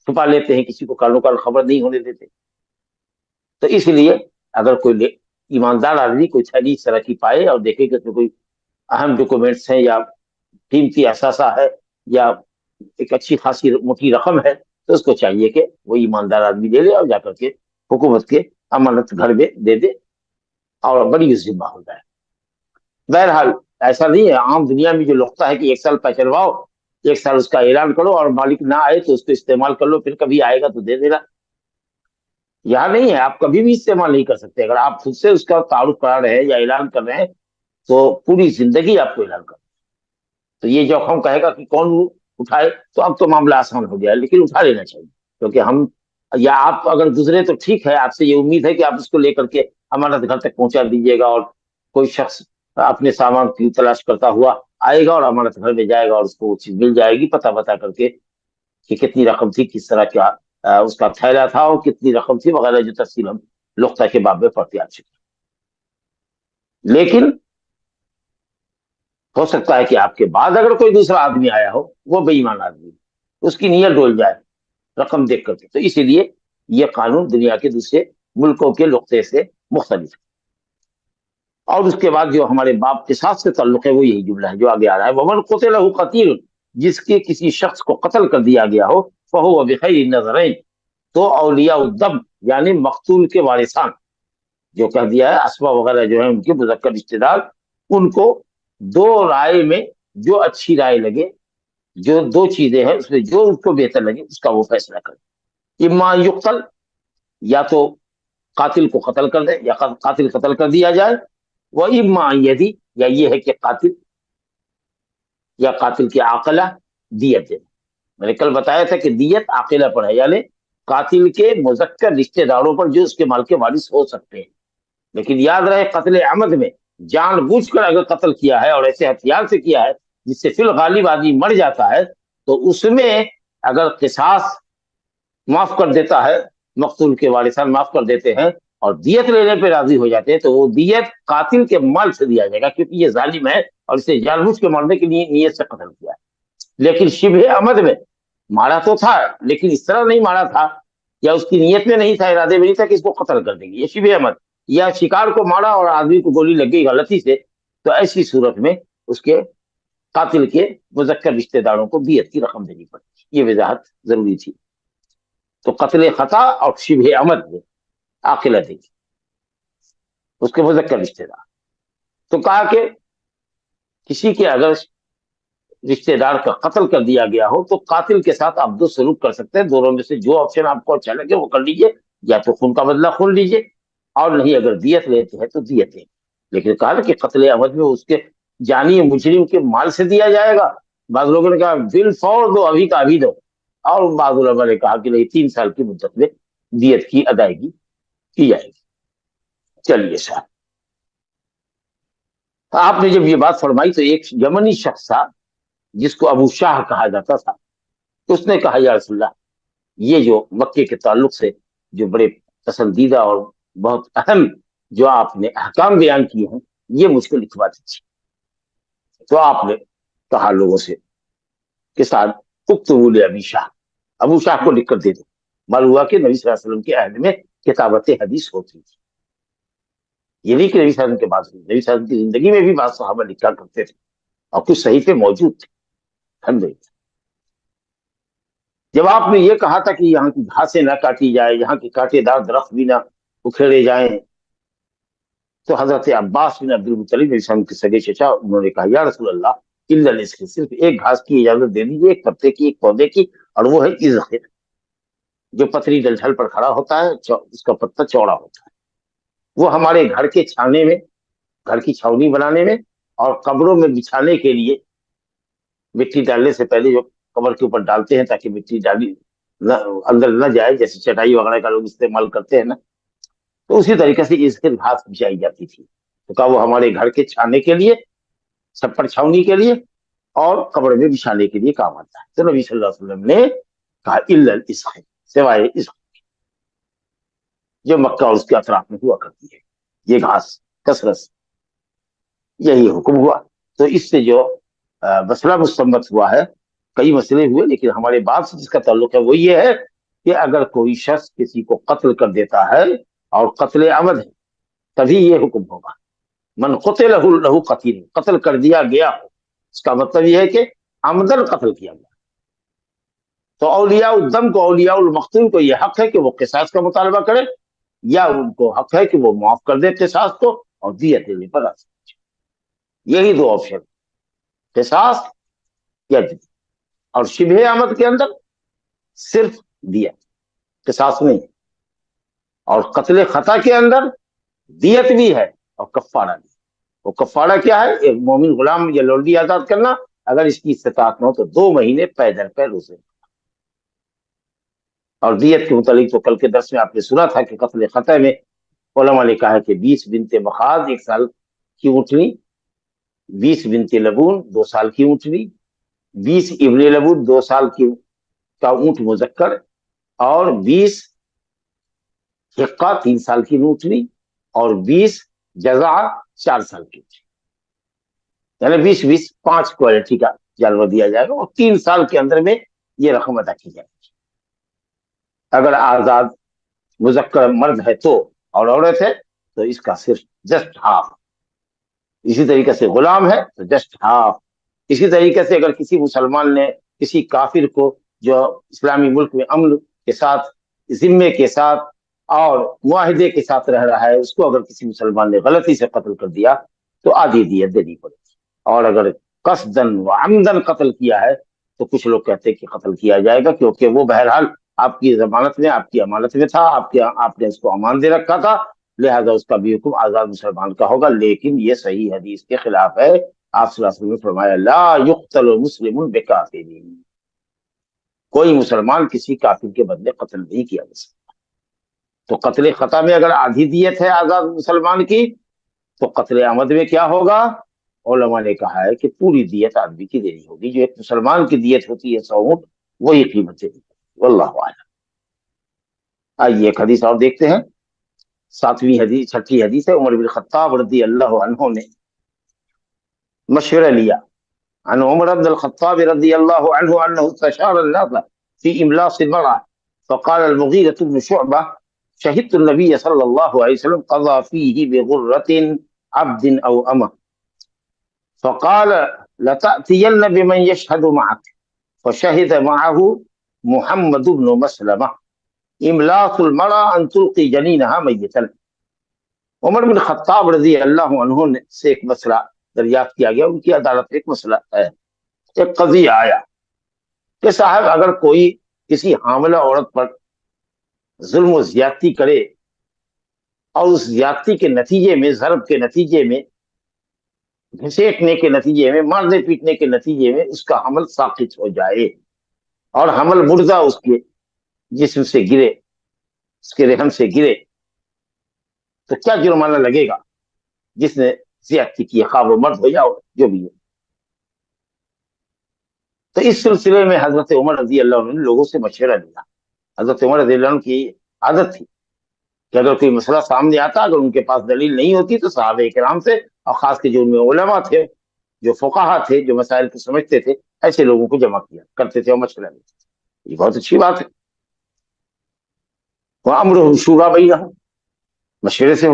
چھپا لیتے ہیں, کسی کو کانوں کان خبر نہیں ہونے دیتے. تو اس لیے اگر کوئی ایماندار آدمی کوئی تھیلی اس طرح کی پائے اور دیکھے کہ کوئی اہم ڈاکومنٹس ہیں یا قیمتی اثاثہ ہے یا ایک اچھی خاصی موٹی رقم ہے, تو اس کو چاہیے کہ وہ ایماندار آدمی لے لے اور جا کر کے حکومت کے امانت گھر میں دے دے اور بڑی ذمہ ہو جائے. بہرحال ایسا نہیں ہے, عام دنیا میں جو لقطہ ہے کہ ایک سال چلواؤ, ایک سال اس کا اعلان کرو اور مالک نہ آئے تو اس کو استعمال کر لو, پھر کبھی آئے گا تو دے دینا. یہاں نہیں ہے, آپ کبھی بھی استعمال نہیں کر سکتے. اگر آپ خود سے اس کا تعارف کرا رہے ہیں یا اعلان کر رہے ہیں تو پوری زندگی آپ کو اعلان کر. تو یہ جو ہم کہے گا کہ کون اٹھائے, تو اب تو معاملہ آسان ہو گیا, لیکن اٹھا لینا چاہیے. کیونکہ ہم یا آپ اگر گزرے تو ٹھیک ہے, آپ سے یہ امید ہے کہ آپ اس کو لے کر کے امانت گھر تک پہنچا دیجیے گا, اور کوئی شخص اپنے سامان کی تلاش کرتا ہوا آئے گا اور امانت گھر میں جائے گا اور اس کو وہ چیز مل جائے گی پتہ بتا کر کے کہ کتنی رقم تھی, کس طرح کیا اس کا تھیلا تھا اور کتنی رقم تھی وغیرہ, جو تفصیل ہم لقطہ کے باب میں پڑھتے آ چکے. لیکن ہو سکتا ہے کہ آپ کے بعد اگر کوئی دوسرا آدمی آیا ہو, وہ بے ایمان آدمی, اس کی نیت ڈول جائے رقم دیکھ کر کے. تو اسی لیے یہ قانون دنیا کے دوسرے ملکوں کے لقطے سے مختلف ہے. اور اس کے بعد جو ہمارے باب کے ساتھ سے تعلق ہے وہ یہی جملہ ہے جو آگے آ رہا ہے, ومن قتل قتیل, جس کے کسی شخص کو قتل کر دیا گیا ہو, فہو بخیر النظرین, تو اولیاء الدم یعنی مقتول کے وارثان, جو کہہ دیا ہے اسبا وغیرہ جو ہیں ان کے مذکر رشتے دار, ان کو دو رائے میں جو اچھی رائے لگے, جو دو چیزیں ہیں اس میں جو اس کو بہتر لگے اس کا وہ فیصلہ کرے. اما یقتل, یا تو قاتل کو قتل کر دے یا قاتل قتل کر دیا جائے, وہ اما یدی, یا یہ ہے کہ قاتل یا قاتل کی عاقلہ دیت دے. میں نے کل بتایا تھا کہ دیت عاقلہ پر ہے, یعنی قاتل کے مذکر رشتے داروں پر جو اس کے مال کے وارث ہو سکتے ہیں. لیکن یاد رہے قتل عمد میں جان بوجھ کر اگر قتل کیا ہے اور ایسے ہتھیار سے کیا ہے جس سے فی الغالب آدمی مر جاتا ہے, تو اس میں اگر قصاص معاف کر دیتا ہے, مقتول کے وارثان معاف کر دیتے ہیں اور دیت لینے پہ راضی ہو جاتے ہیں, تو وہ دیت قاتل کے مال سے دیا جائے گا, کیونکہ یہ ظالم ہے اور اسے جان بوجھ کے مرنے کے لیے نیت سے قتل کیا ہے. لیکن شبہ عمد میں مارا تو تھا لیکن اس طرح نہیں مارا تھا, یا اس کی نیت میں نہیں تھا, ارادے میں نہیں تھا کہ اس کو قتل کر دیں گے, یہ شبہ عمد, یا شکار کو مارا اور آدمی کو گولی لگ گئی غلطی سے, تو ایسی صورت میں اس کے قاتل کے مذکر رشتے داروں کو دیت کی رقم دینی پڑتی. یہ وضاحت ضروری تھی. تو قتل خطا اور شبہ عمد میں عاقلہ دے گی اس کے مذکر رشتے دار. تو کہا کہ کسی کے اگر رشتے دار کا قتل کر دیا گیا ہو تو قاتل کے ساتھ آپ دو سلوک کر سکتے ہیں, دونوں میں سے جو آپشن آپ کو اچھا لگے وہ کر لیجئے, یا تو خون کا بدلہ خون لیجئے, اور نہیں اگر دیت لیتے ہیں تو دیت لیں. لیکن کہا کہ قتل عمد میں اس کے جانی مجرم کے مال سے دیا جائے گا. بعض لوگوں نے کہا بالفور دو, ابھی کا ابھی دو, اور بعض علماء نے کہا کہ نہیں 3 سال کی مدت میں دیت کی ادائیگی کی جائے گی. چلیے صاحب, آپ نے جب یہ بات فرمائی تو ایک یمنی شخص تھا جس کو ابو شاہ کہا جاتا تھا، اس نے کہا یا رسول اللہ، یہ جو مکے کے تعلق سے جو بڑے پسندیدہ اور بہت اہم جو آپ نے احکام بیان کیے ہیں یہ مجھ کو لکھوا دیجیے۔ تو آپ نے کہا لوگوں سے کہ ساتھ اکتبوا ابی شاہ، ابو شاہ کو لکھ کر دے دو۔ معلوم ہوا کہ نبی صلی اللہ علیہ وسلم کے عہد میں کتابت حدیث ہوتی تھی، یہ نہیں کہ نبی صلی اللہ علیہ وسلم کے بعد، نبی صلی اللہ علیہ وسلم کی زندگی میں بھی بعض صحابہ لکھا کرتے تھے اور کچھ صحیفے موجود تھے الحمدللہ۔ جب آپ نے یہ کہا تھا کہ یہاں کی گھاسیں نہ کاٹی جائے، یہاں کے کاٹے دار درخت بھی نہ اکھیڑے جائیں، تو حضرت عباس بن عبد المطلب نبی صلی اللہ علیہ وسلم کے سگے چچا، انہوں نے کہا یا رسول اللہ الا الازخر، صرف ایک گھاس کی اجازت دے دیجیے، ایک پتے کی، ایک پودے کی، اور وہ ہے ازخر، جو پتری ڈنٹھل پر کھڑا ہوتا ہے، اس کا پتا چوڑا ہوتا ہے، وہ ہمارے گھر کے چھانے میں، گھر کی چھاونی بنانے میں اور قبروں میں بچھانے کے لیے، مٹی ڈالنے سے پہلے جو قبر کے اوپر ڈالتے ہیں تاکہ مٹی ڈالی اندر نہ جائے، جیسے چٹائی وغیرہ کا لوگ استعمال کرتے ہیں نا، تو اسی طریقے سے اس کے گھاس بچھائی جاتی تھی۔ تو کہا وہ ہمارے گھر کے چھانے کے لیے، چھپر چھاونی کے لیے اور قبر میں بچھانے کے لیے کام آتا ہے۔ تو نبی صلی اللہ علیہ وسلم نے کہا الا الاسخر، سوائے اس جو مکہ اور اس کے اطراف میں ہوا کرتی ہے یہ گھاس کثرت سے، یہی حکم ہوا۔ تو اس سے جو مسئلہ مستمت ہوا ہے، کئی مسئلے ہوئے لیکن ہمارے بات سے جس کا تعلق ہے وہ یہ ہے کہ اگر کوئی شخص کسی کو قتل کر دیتا ہے اور قتل عمد ہے تبھی یہ حکم ہوگا۔ من قتل له قتیل، قتل کر دیا گیا ہو، اس کا مطلب یہ ہے کہ عمدن قتل کیا گیا۔ تو اولیاء الدم کو، اولیاء المقتول کو یہ حق ہے کہ وہ قصاص کا مطالبہ کرے، یا ان کو حق ہے کہ وہ معاف کر دے قصاص کو اور دیت دینے پر راضی ہو جائے۔ یہی دو آپشن، قصاص یا دیت۔ اور شبہ عمد کے اندر صرف دیت، قصاص نہیں۔ اور قتل خطا کے اندر دیت بھی ہے اور کفارہ بھی۔ وہ کفارہ کیا ہے؟ ایک مومن غلام یا لونڈی آزاد کرنا، اگر اس کی استطاعت نہ ہو تو 2 مہینے پے در پے روزے۔ اور دیت کے متعلق تو کل کے درس میں آپ نے سنا تھا کہ قتل خطا میں علماء نے کہا ہے کہ 20 بنت مخاض 1 سال کی اونٹنی، 20 بنت لبون 2 سال کی اونٹنی، 20 ابن لبون 2 سال کی کا اونٹ مذکر، اور 20 حقہ 3 سال کی اونٹنی، اور 20 جزع 4 سال کی اونٹنی، یعنی 20 5 کوالٹی کا جانور دیا جائے گا اور 3 سال کے اندر میں یہ رقم ادا کی جائے گی۔ اگر آزاد مذکر مرد ہے تو، اور عورت ہے تو اس کا صرف جسٹ ہاف۔ اسی طریقے سے غلام ہے تو جسٹ ہاف۔ اسی طریقے سے اگر کسی مسلمان نے کسی کافر کو جو اسلامی ملک میں امن کے ساتھ، ذمے کے ساتھ اور معاہدے کے ساتھ رہ رہا ہے، اس کو اگر کسی مسلمان نے غلطی سے قتل کر دیا تو آدھی دیت دینی پڑے گی۔ اور اگر قصدن و عمدن قتل کیا ہے تو کچھ لوگ کہتے ہیں کہ قتل کیا جائے گا، کیونکہ وہ بہرحال آپ کی ضمانت میں، آپ کی امانت میں تھا، آپ نے اس کو امان دے رکھا تھا، لہذا اس کا بھی حکم آزاد مسلمان کا ہوگا۔ لیکن یہ صحیح حدیث کے خلاف ہے۔ آپ صلی اللہ علیہ وسلم نے فرمایا لا یقتل مسلم بکافر، کوئی مسلمان کسی کافر کے بدلے قتل نہیں کیا جا سکتا۔ تو قتل خطا میں اگر آدھی دیت ہے آزاد مسلمان کی تو قتل عمد میں کیا ہوگا؟ علماء نے کہا ہے کہ پوری دیت آدمی کی دینی ہوگی، جو ایک مسلمان کی دیت ہوتی ہے 100 اونٹ، وہی قیمت دینی ہوگی۔ واللہ اعلم۔ آئیے ایک حدیث اور دیکھتے ہیں، 7ویں حدیث، 6ٹھی حدیث ہے۔ عمر بن خطاب رضی اللہ عنہ نے مشورہ لیا، عن عمر بن الخطاب رضی اللہ عنہ انه استشار الناس في املاص المرأة فقال المغيرة بن شعبة شهدت النبي صلى الله عليه وسلم قضى فيه بغرة عبد او امة فقال لتأتين بمن يشهد معك، فشهد معه محمد بن مسلمہ املاص المرأة ان تلقي جنینها میتا۔ عمر بن خطاب رضی اللہ عنہ سے ایک مسئلہ دریافت کیا گیا، ان کی عدالت میں ایک مسئلہ ہے، ایک قضیہ آیا کہ صاحب اگر کوئی کسی حاملہ عورت پر ظلم و زیادتی کرے اور اس زیادتی کے نتیجے میں، ضرب کے نتیجے میں، گھسیٹنے کے نتیجے میں، مارنے پیٹنے کے نتیجے میں اس کا حمل ساقط ہو جائے اور حمل مردہ اس کے جسم سے گرے، اس کے رحم سے گرے، تو کیا جرمانہ لگے گا جس نے زیادتی کی، خواہ وہ مرد ہو یا جو بھی ہو. تو اس سلسلے میں حضرت عمر رضی اللہ عنہ نے لوگوں سے مشورہ لیا. حضرت عمر رضی اللہ عنہ کی عادت تھی کہ اگر کوئی مسئلہ سامنے آتا، اگر ان کے پاس دلیل نہیں ہوتی تو صحابہ کرام سے، اور خاص کے جو ان میں علماء تھے، جو فقہا تھے، جو مسائل کو سمجھتے تھے، ایسے لوگوں کو جمع کیا کرتے تھے اور مشورہ لیتے تھے. یہ بہت اچھی بات ہے. وہ امر شورا بینہم، مشورے سے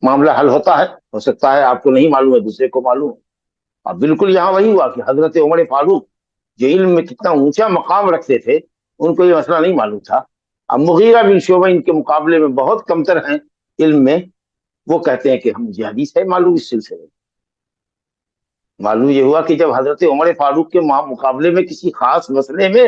معاملہ حل ہوتا ہے. ہو سکتا ہے آپ کو نہیں معلوم ہے، دوسرے کو معلوم ہے. اور بالکل یہاں وہی ہوا کہ حضرت عمر فاروق جو علم میں کتنا اونچا مقام رکھتے تھے، ان کو یہ مسئلہ نہیں معلوم تھا. اب مغیرہ بن شعبہ ان کے مقابلے میں بہت کمتر ہیں علم میں. وہ کہتے ہیں کہ ہم مجھے حدیث ہے معلوم اس سلسلے میں. معلوم یہ ہوا کہ جب حضرت عمر فاروق کے مقابلے میں کسی خاص مسئلے میں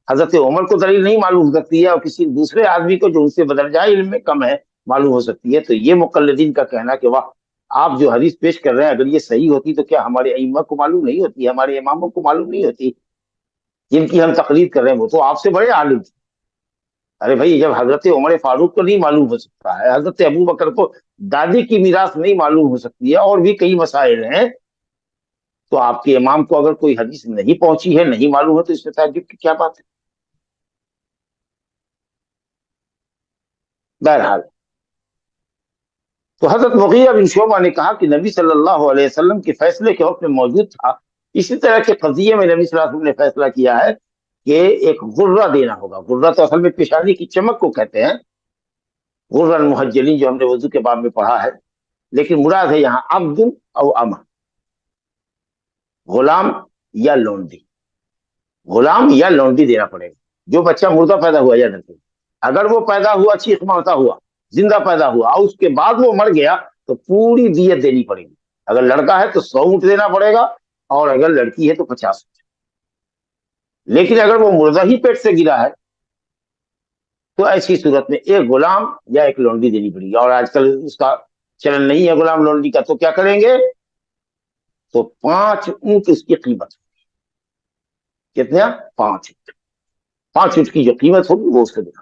حضرت عمر کو دلیل نہیں معلوم ہو سکتی ہے، اور کسی دوسرے آدمی کو جو ان سے بدرجہ علم میں کم ہے معلوم ہو سکتی ہے، تو یہ مقلدین کا کہنا کہ واہ، آپ جو حدیث پیش کر رہے ہیں اگر یہ صحیح ہوتی تو کیا ہمارے ائمہ کو معلوم نہیں ہوتی، ہمارے اماموں کو معلوم نہیں ہوتی؟ جن کی ہم تقلید کر رہے ہیں وہ تو آپ سے بڑے عالم تھے. ارے بھائی، جب حضرت عمر فاروق کو نہیں معلوم ہو سکتا ہے، حضرت ابو بکر کو دادی کی میراث نہیں معلوم ہو سکتی ہے، اور بھی کئی مسائل ہیں، تو آپ کے امام کو اگر کوئی حدیث نہیں پہنچی ہے، نہیں معلوم ہے، تو اس میں تعجب کی کیا بات ہے؟ بہرحال، تو حضرت مغیرہ بن شعبہ نے کہا کہ نبی صلی اللہ علیہ وسلم کے فیصلے کے وقت میں موجود تھا. اسی طرح کے قضیے میں نبی صلی اللہ علیہ وسلم نے فیصلہ کیا ہے کہ ایک غرہ دینا ہوگا. غرہ تو اصل میں پیشانی کی چمک کو کہتے ہیں، غرہ المحجلین جو ہم نے وضو کے باب میں پڑھا ہے. لیکن مراد ہے یہاں عبد او امہ، غلام یا لونڈی. غلام یا لونڈی دینا پڑے گا. جو بچہ مردہ پیدا ہوا یا نہیں، اگر وہ پیدا ہوا چیخ مارتا ہوا، زندہ پیدا ہوا، اور اس کے بعد وہ مر گیا، تو پوری دیت دینی پڑے گی. اگر لڑکا ہے تو 100 اونٹ دینا پڑے گا، اور اگر لڑکی ہے تو 50 اونٹ. لیکن اگر وہ مردہ ہی پیٹ سے گرا ہے تو ایسی صورت میں ایک غلام یا ایک لونڈی دینی پڑے گی. اور آج کل اس کا چلن نہیں ہے غلام لونڈی کا، تو کیا کریں گے؟ تو 5 اونٹ اس کی قیمت ہوگی. کتنا؟ 5 اونٹ. 5 اونٹ کی جو قیمت ہوگی وہ اس کو دینا.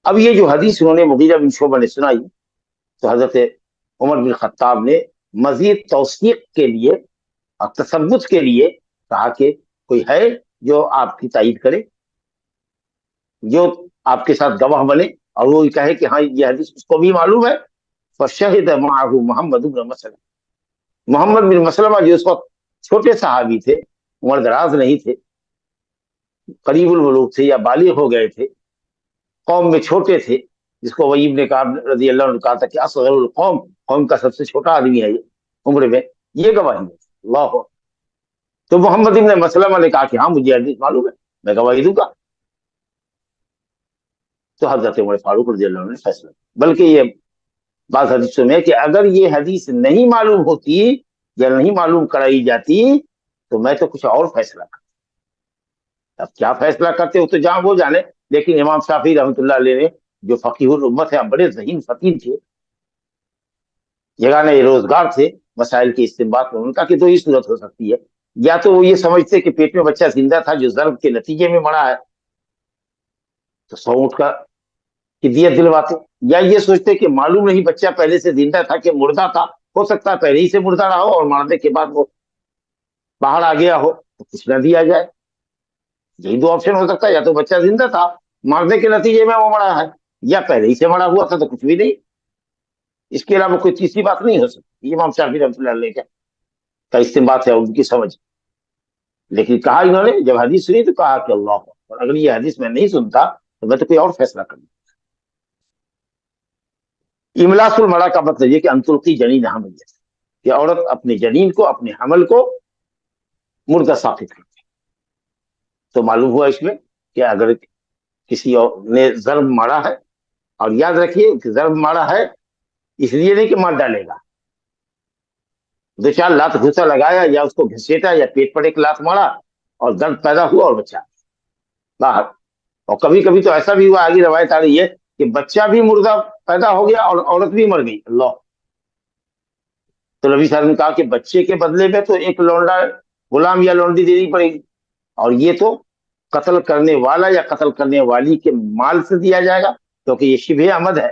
اب یہ جو حدیث انہوں نے مغیرہ بن شعبہ نے سنائی، تو حضرت عمر بن خطاب نے مزید توثیق کے لیے اور تثبت کے لیے کہا کہ کوئی ہے جو آپ کی تائید کرے، جو آپ کے ساتھ گواہ بنے، اور وہ کہے کہ ہاں یہ حدیث اس کو بھی معلوم ہے. فشہد معہ محمد بن مسلمہ. محمد بن مسلمہ جو اس وقت چھوٹے صحابی تھے، عمر دراز نہیں تھے، قریب البلوغ تھے یا بالغ ہو گئے تھے، قوم میں چھوٹے تھے، جس کو وہی ابن کعب رضی اللہ عنہ نے کہا تھا کہ اصغر القوم، قوم کا سب سے چھوٹا آدمی ہے یہ عمر میں. یہ گواہی ہے. اللہ. تو محمد بن مسلمہ نے کہا کہ ہاں مجھے حدیث معلوم ہے، میں گواہی دوں گا. تو حضرت عمر فاروق رضی اللہ عنہ نے فیصلہ کیا. بلکہ یہ بعض حدیثوں میں کہ اگر یہ حدیث نہیں معلوم ہوتی یا نہیں معلوم کرائی جاتی تو میں تو کچھ اور فیصلہ کرتا. اب کیا فیصلہ کرتے ہو تو جہاں وہ جانے. لیکن امام شافعی رحمۃ اللہ علیہ نے جو فقیہ الامت ہے، بڑے ذہین فقیر تھے، یگانہ روزگار تھے مسائل کے استنباط میں. ان کا کہ دو ہی صورت ہو سکتی ہے، یا تو وہ یہ سمجھتے کہ پیٹ میں بچہ زندہ تھا جو ضرب کے نتیجے میں مرا ہے، تو 100 اونٹ کا کی دیت دلواتے، یا یہ سوچتے کہ معلوم نہیں بچہ پہلے سے زندہ تھا کہ مردہ تھا، ہو سکتا ہے پہلے ہی سے مردہ رہا ہو اور مرنے کے بعد وہ باہر آ گیا ہو تو کچھ نہ دیا جائے. یہی 2 آپشن ہو سکتا ہے، یا تو بچہ زندہ تھا مارنے کے نتیجے میں وہ مرا ہے، یا پہلے ہی سے مرا ہوا تھا تو کچھ بھی نہیں. اس کے علاوہ کوئی تیسری بات نہیں ہو سکتی. امام شافعی رحمۃ اللہ علیہ کا استنباط ہے، ان کی سمجھ. لیکن کہا انہوں نے جب حدیث سنی تو کہا کہ اللہ اکبر، اگر یہ حدیث میں نہیں سنتا تو میں تو کوئی اور فیصلہ کروں. املاس المرا کا مطلب یہ کہ انتلقی جنین حملیت، کہ عورت اپنے جنین کو، اپنے حمل کو مردہ ثابت کرتی. تو معلوم ہوا اس میں کہ اگر کسی نے ضرب مارا ہے، اور یاد رکھیے کہ ضرب مارا ہے اس لیے نہیں کہ مار ڈالے گا، 2-4 لات گھوسا لگایا یا اس کو گھسیٹا یا پیٹ پر ایک لات مارا اور درد پیدا ہوا اور بچہ باہر. اور کبھی کبھی تو ایسا بھی ہوا، آگے روایت آ رہی ہے کہ بچہ بھی مردہ پیدا ہو گیا اور عورت بھی مر گئی. اللہ. تو نبی صلی اللہ علیہ وسلم نے کہا کہ بچے کے بدلے میں تو ایک لونڈا غلام یا لونڈی دینی پڑے گی، اور یہ تو قتل کرنے والا یا قتل کرنے والی کے مال سے دیا جائے گا، کیونکہ یہ شبہ عمد ہے.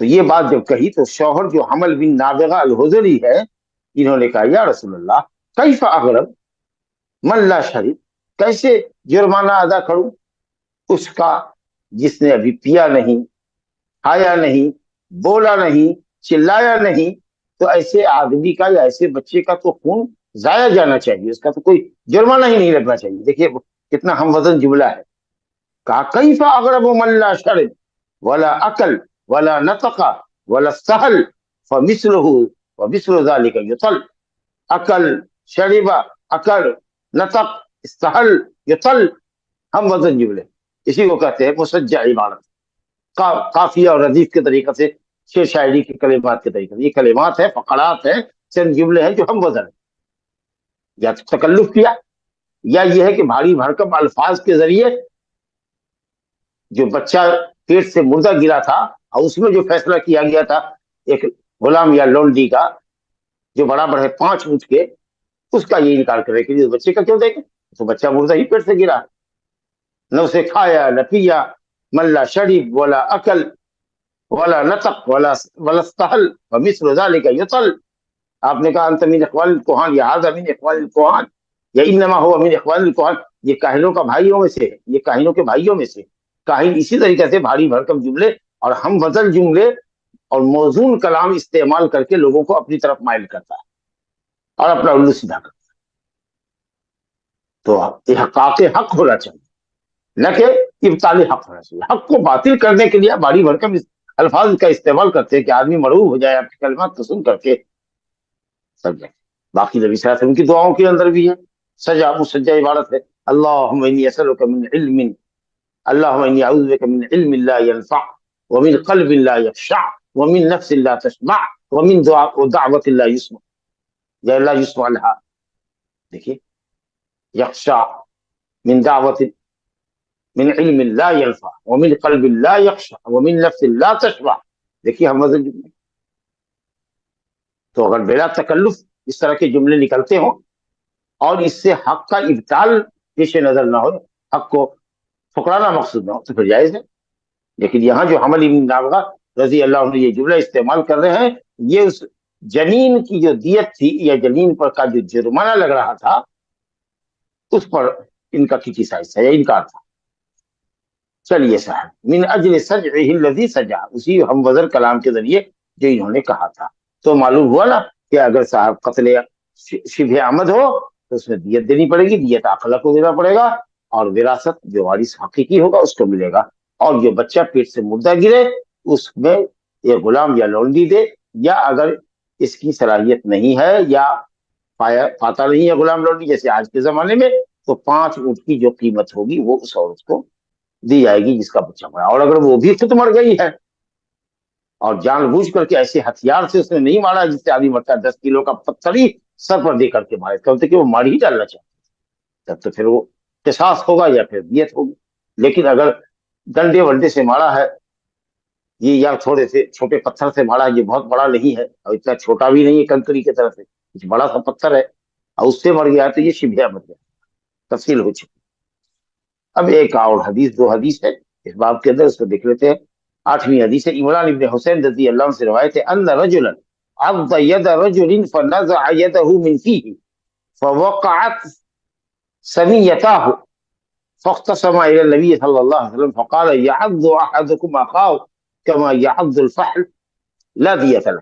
تو یہ بات جب کہی تو شوہر جو حمل بن نابغہ الحضری ہے، انہوں نے کہا یا رسول اللہ کیف اغرب من لا شرب، کیسے جرمانہ ادا کروں اس کا جس نے ابھی پیا نہیں، کھایا نہیں، بولا نہیں، چلایا نہیں؟ تو ایسے آدمی کا یا ایسے بچے کا تو خون ضائع جانا چاہیے، اس کا تو کوئی جرمانہ ہی نہیں لگنا چاہیے۔ دیکھیے کتنا ہم وزن جملہ ہے۔ کہا کیف اغرب من لا شرب ولا اکل ولا نطق ولا استحل فمثله ومثل ذلك یطل۔ اکل، شرب، اکل، نطق، استحل، یطل، ہم وزن جملے، اسی کو کہتے ہیں مسجع عبارت، قافیہ اور ردیف کے طریقے سے، شعر شاعری کے کلمات کے طریقے سے۔ یہ کلمات ہیں، فقرات ہیں، چند جملے ہیں جو ہم وزن ہیں۔ یا تو تکلف کیا، یا یہ ہے کہ بھاری بھرکم الفاظ کے ذریعے جو بچہ پیٹ سے مردہ گرا تھا اور اس میں جو فیصلہ کیا گیا تھا ایک غلام یا لونڈی کا جو برابر ہے 5 اونٹ کے، اس کا یہ انکار کرے کہ بچے کا کیوں دیکھیں، تو بچہ مردہ ہی پیٹ سے گرا، نہ اسے کھایا نہ پیا، من لا شریب ولا اکل ولا نطق ولا استحل ومثل ذلك یطل۔ آپ نے کہا انت من اخوان الکہان یا ھذا من اخوان الکہان یا انما هو من اخوان الکہان، یہ کاہنوں کا بھائیوں میں سے ہے، یہ کاہنوں کے بھائیوں میں سے۔ کاہن اسی طریقے سے بھاری بھرکم جملے اور ہم وزن جملے اور موزون کلام استعمال کر کے لوگوں کو اپنی طرف مائل کرتا ہے اور اپنا الو سیدھا کرتا ہے۔ تو احقاق حق ہونا چاہیے، نہ کہ ابطال حق ہونا چاہیے۔ حق کو باطل کرنے کے لیے بھاری بھرکم الفاظ کا استعمال کرتے ہیں کہ آدمی مرعوب ہو جائے آپ کے کلمات کو سن کر کے۔ سمجھے؟ باقی نبی صلی اللہ علیہ وسلم کی دعاؤں کے اندر بھی ہے، سجا مسجع عبارت ہے، اللہم انی اسألک من علم، اللہم انی اعوذ بک من علم لا ينفع ومن قلب لا يخشع ومن نفس لا تشبع ومن دعوت لا يسمع، یا لا يسمع لها۔ دیکھیے یخشع، من دعوت، من علم لا ينفع ومن قلب لا يخشع ومن نفس لا تشبع۔ دیکھیے ہم وزن جملے۔ تو اگر بلا تکلف اس طرح کے جملے نکلتے ہوں اور اس سے حق کا ابطال پیش نظر نہ ہو، حق کو ٹھکرانا مقصود نہ ہو، تو پھر جائز ہے۔ لیکن یہاں جو حمل بن نابغہ رضی اللہ عنہ یہ جملہ استعمال کر رہے ہیں، یہ اس جنین کی جو دیت تھی یا جنین پر کا جو جرمانہ لگ رہا تھا اس پر ان کا کرٹیسائز ہے یا انکار تھا۔ چلیے صاحب، من اجل سجعہ الذی سجع، اسی ہم وزن کلام کے ذریعے جو انہوں نے کہا تھا۔ تو معلوم ہوا نا کہ اگر صاحب قتل شبہ عمد ہو تو اس میں دیت دینی پڑے گی، دیت عاقلہ کو دینا پڑے گا، اور وراثت جو وارث حقیقی ہوگا اس کو ملے گا، اور جو بچہ پیٹ سے مردہ گرے اس میں یہ غلام یا لونڈی دے، یا اگر اس کی صلاحیت نہیں ہے یا پاتا نہیں ہے غلام لونڈی جیسے آج کے زمانے میں، تو 5 اونٹ کی جو قیمت ہوگی وہ اس عورت کو دی جائے گی جس کا بچہ مرا۔ اور اگر وہ بھی خود مر گئی ہے اور جان بوجھ کر کے ایسے ہتھیار سے اس نے نہیں مارا جس سے آدمی مرتا ہے، 10 کلو کا پتھر ہی سر پر دے کر کے مارے، کہتے کہ وہ مار ہی ڈالنا چاہتے، تب تو پھر وہ قصاص ہوگا یا پھر دیت ہوگی۔ لیکن اگر ڈنڈے ونڈے سے مارا ہے یہ، یا تھوڑے سے چھوٹے پتھر سے مارا ہے، یہ بہت بڑا نہیں ہے اور اتنا چھوٹا بھی نہیں ہے کنکری کی طرح سے، کچھ بڑا سا پتھر ہے اور اس سے مر گیا تو یہ شبہ مر گیا، تفصیل ہو چکی۔ اب ایک اور حدیث، 2 حدیث ہے اس باب کے اندر، اس کو دیکھ لیتے ہیں۔ 8ویں حدیث ہے، عمران ابن حسین رضی اللہ عنہ سے روایت ہے، ان رجلا عض ید رجل فنزع یدہ من فیہ فوقعت ثنیتاہ فاختصم الى النبی صلی اللہ علیہ وسلم فقال یعض احدکم اخاہ کما یعض الفحل لا دیت لہ۔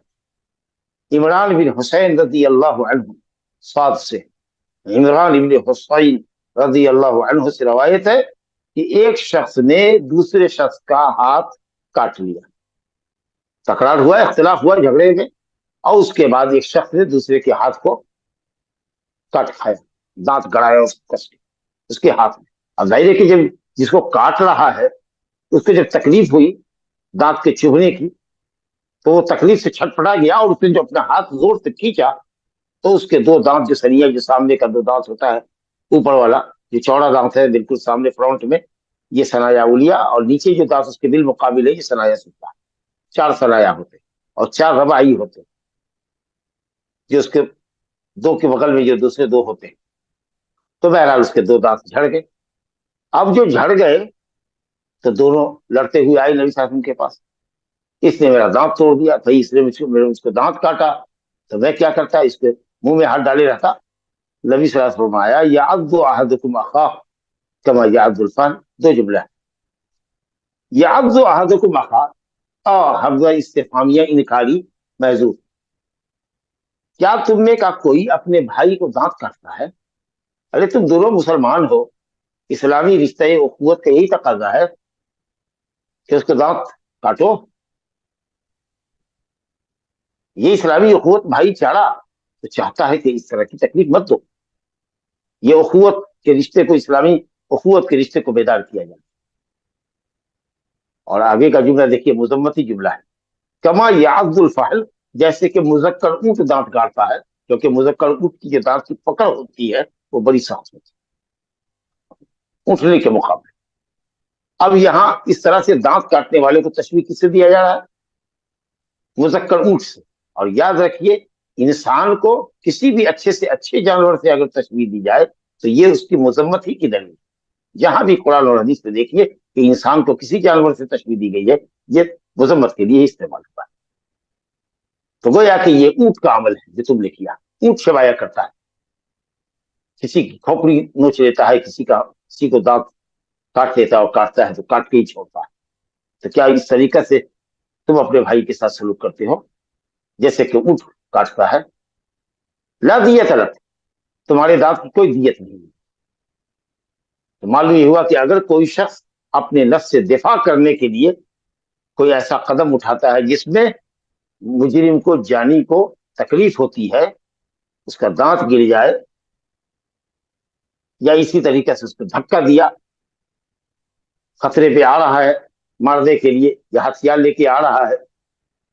عمران بن حسین رضی اللہ عنہ، صاد سے عمران بن حسین رضی اللہ عنہ سے روایت ہے کہ ایک شخص نے دوسرے شخص کا ہاتھ کاٹ لیا، تکرار ہوا، اختلاف ہوا جھگڑے میں، اور اس کے بعد ایک شخص نے دوسرے کے ہاتھ کو کاٹ کھایا، دانت گڑایا اس کے ہاتھ میں۔ اب ظاہر ہے کہ جب جس کو کاٹ رہا ہے اس کو جب تکلیف ہوئی دانت کے چبھنے کی تو وہ تکلیف سے چھٹپٹا گیا، اور اس نے جو اپنا ہاتھ زور سے کھینچا تو اس کے 2 دانت جو سنیا، جو سامنے کا 2 دانت ہوتا ہے، اوپر والا جو چوڑا دانت ہے بالکل سامنے فرنٹ میں، یہ ثنایا اولیاء، اور نیچے جو دانت اس کے بالمقابل ہے یہ ثنایا سفلیٰ، 4 ثنایا ہوتے اور 4 رباعی ہوتے، جو اس کے 2 کے بغل میں جو دوسرے 2 ہوتے ہیں۔ تو بہرحال اس کے 2 دانت جھڑ گئے۔ اب جو جھڑ گئے تو دونوں لڑتے ہوئے آئے نبی صلی اللہ علیہ وسلم کے پاس، اس نے میرا دانت توڑ دیا، بھائی اس نے اس کو دانت کاٹا تو میں کیا کرتا، اس کے منہ میں ہاتھ ڈالے رہتا۔ نبی صلی اللہ علیہ وسلم فرمایا یعض احدکم اخاہ کما یعض الفان، دو جملہ ہے، یعض احدکم اخاہ اور حمزہ استفہامیہ انکاری محذوف، کیا تم میں کا کوئی اپنے بھائی کو دانت کاٹتا ہے؟ ارے تم دونوں مسلمان ہو، اسلامی رشتہ اخوت کا یہی تقاضا ہے کہ اس کا دانت کاٹو۔ یہ اسلامی اخوت بھائی چارہ تو چاہتا ہے کہ اس طرح کی تکلیف مت دو، یہ اخوت کے رشتے کو، اسلامی اخوت کے رشتے کو بیدار کیا جائے۔ اور آگے کا جملہ دیکھیے، مذمتی جملہ ہے، کما یعض الفحل، جیسے کہ مذکر اونٹ دانت کاٹتا ہے، کیونکہ مذکر اونٹ کی جو دانت کی پکڑ ہوتی ہے وہ بڑی سخت ہوتی ہے اونٹنے کے مقابلے۔ اب یہاں اس طرح سے دانت کاٹنے والے کو تشبیہ کس سے دیا جا رہا ہے؟ مذکر اونٹ سے۔ اور یاد رکھیے، انسان کو کسی بھی اچھے سے اچھے جانور سے اگر تشبیہ دی جائے تو یہ اس کی مذمت ہی کی دلیل۔ جہاں بھی قرآن اور حدیث میں دیکھیے کہ انسان کو کسی جانور سے تشبیہ دی گئی ہے، یہ مذمت کے لیے استعمال ہوتا ہے۔ تو گویا کہ یہ اونٹ کا عمل ہے جو تم نے کیا، اونٹ شوایا کرتا ہے، کسی کی کھوپڑی نوچ لیتا ہے، کسی کو دانت کاٹ لیتا ہے، اور کاٹتا ہے تو کاٹ کے ہی چھوڑتا ہے۔ تو کیا اس طریقے سے تم اپنے بھائی کے ساتھ سلوک کرتے ہو جیسے کہ اونٹ کاٹتا ہے؟ لا دیت لک، تمہارے دانت کی کوئی دیت نہیں ہے۔ تو معلوم یہ ہوا کہ اگر کوئی شخص اپنے نفس سے دفاع کرنے کے لیے کوئی ایسا قدم اٹھاتا ہے جس میں مجرم کو، جانی کو تکلیف ہوتی ہے، اس کا دانت گر جائے، یا اسی طریقے سے اس کو دھکا دیا، خطرے پہ آ رہا ہے مارنے کے لیے یا ہتھیار لے کے آ رہا ہے،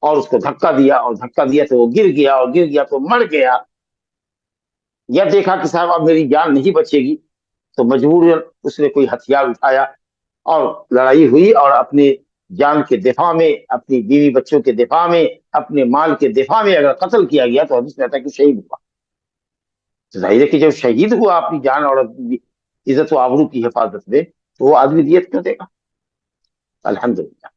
اور اس کو دھکا دیا، اور دھکا دیا تو وہ گر گیا، اور گر گیا تو مر گیا، یا دیکھا کہ صاحب اب میری جان نہیں بچے گی، تو مجبور اس نے کوئی ہتھیار اٹھایا اور لڑائی ہوئی، اور اپنی جان کے دفاع میں، اپنی بیوی بچوں کے دفاع میں، اپنے مال کے دفاع میں اگر قتل کیا گیا تو حدیث میں آتا ہے کہ شہید ہوا۔ تو ظاہر ہے کہ جب شہید ہوا اپنی جان اور اپنی عزت و آبرو کی حفاظت میں، تو وہ آدمی دیت کیوں دے گا؟ الحمدللہ۔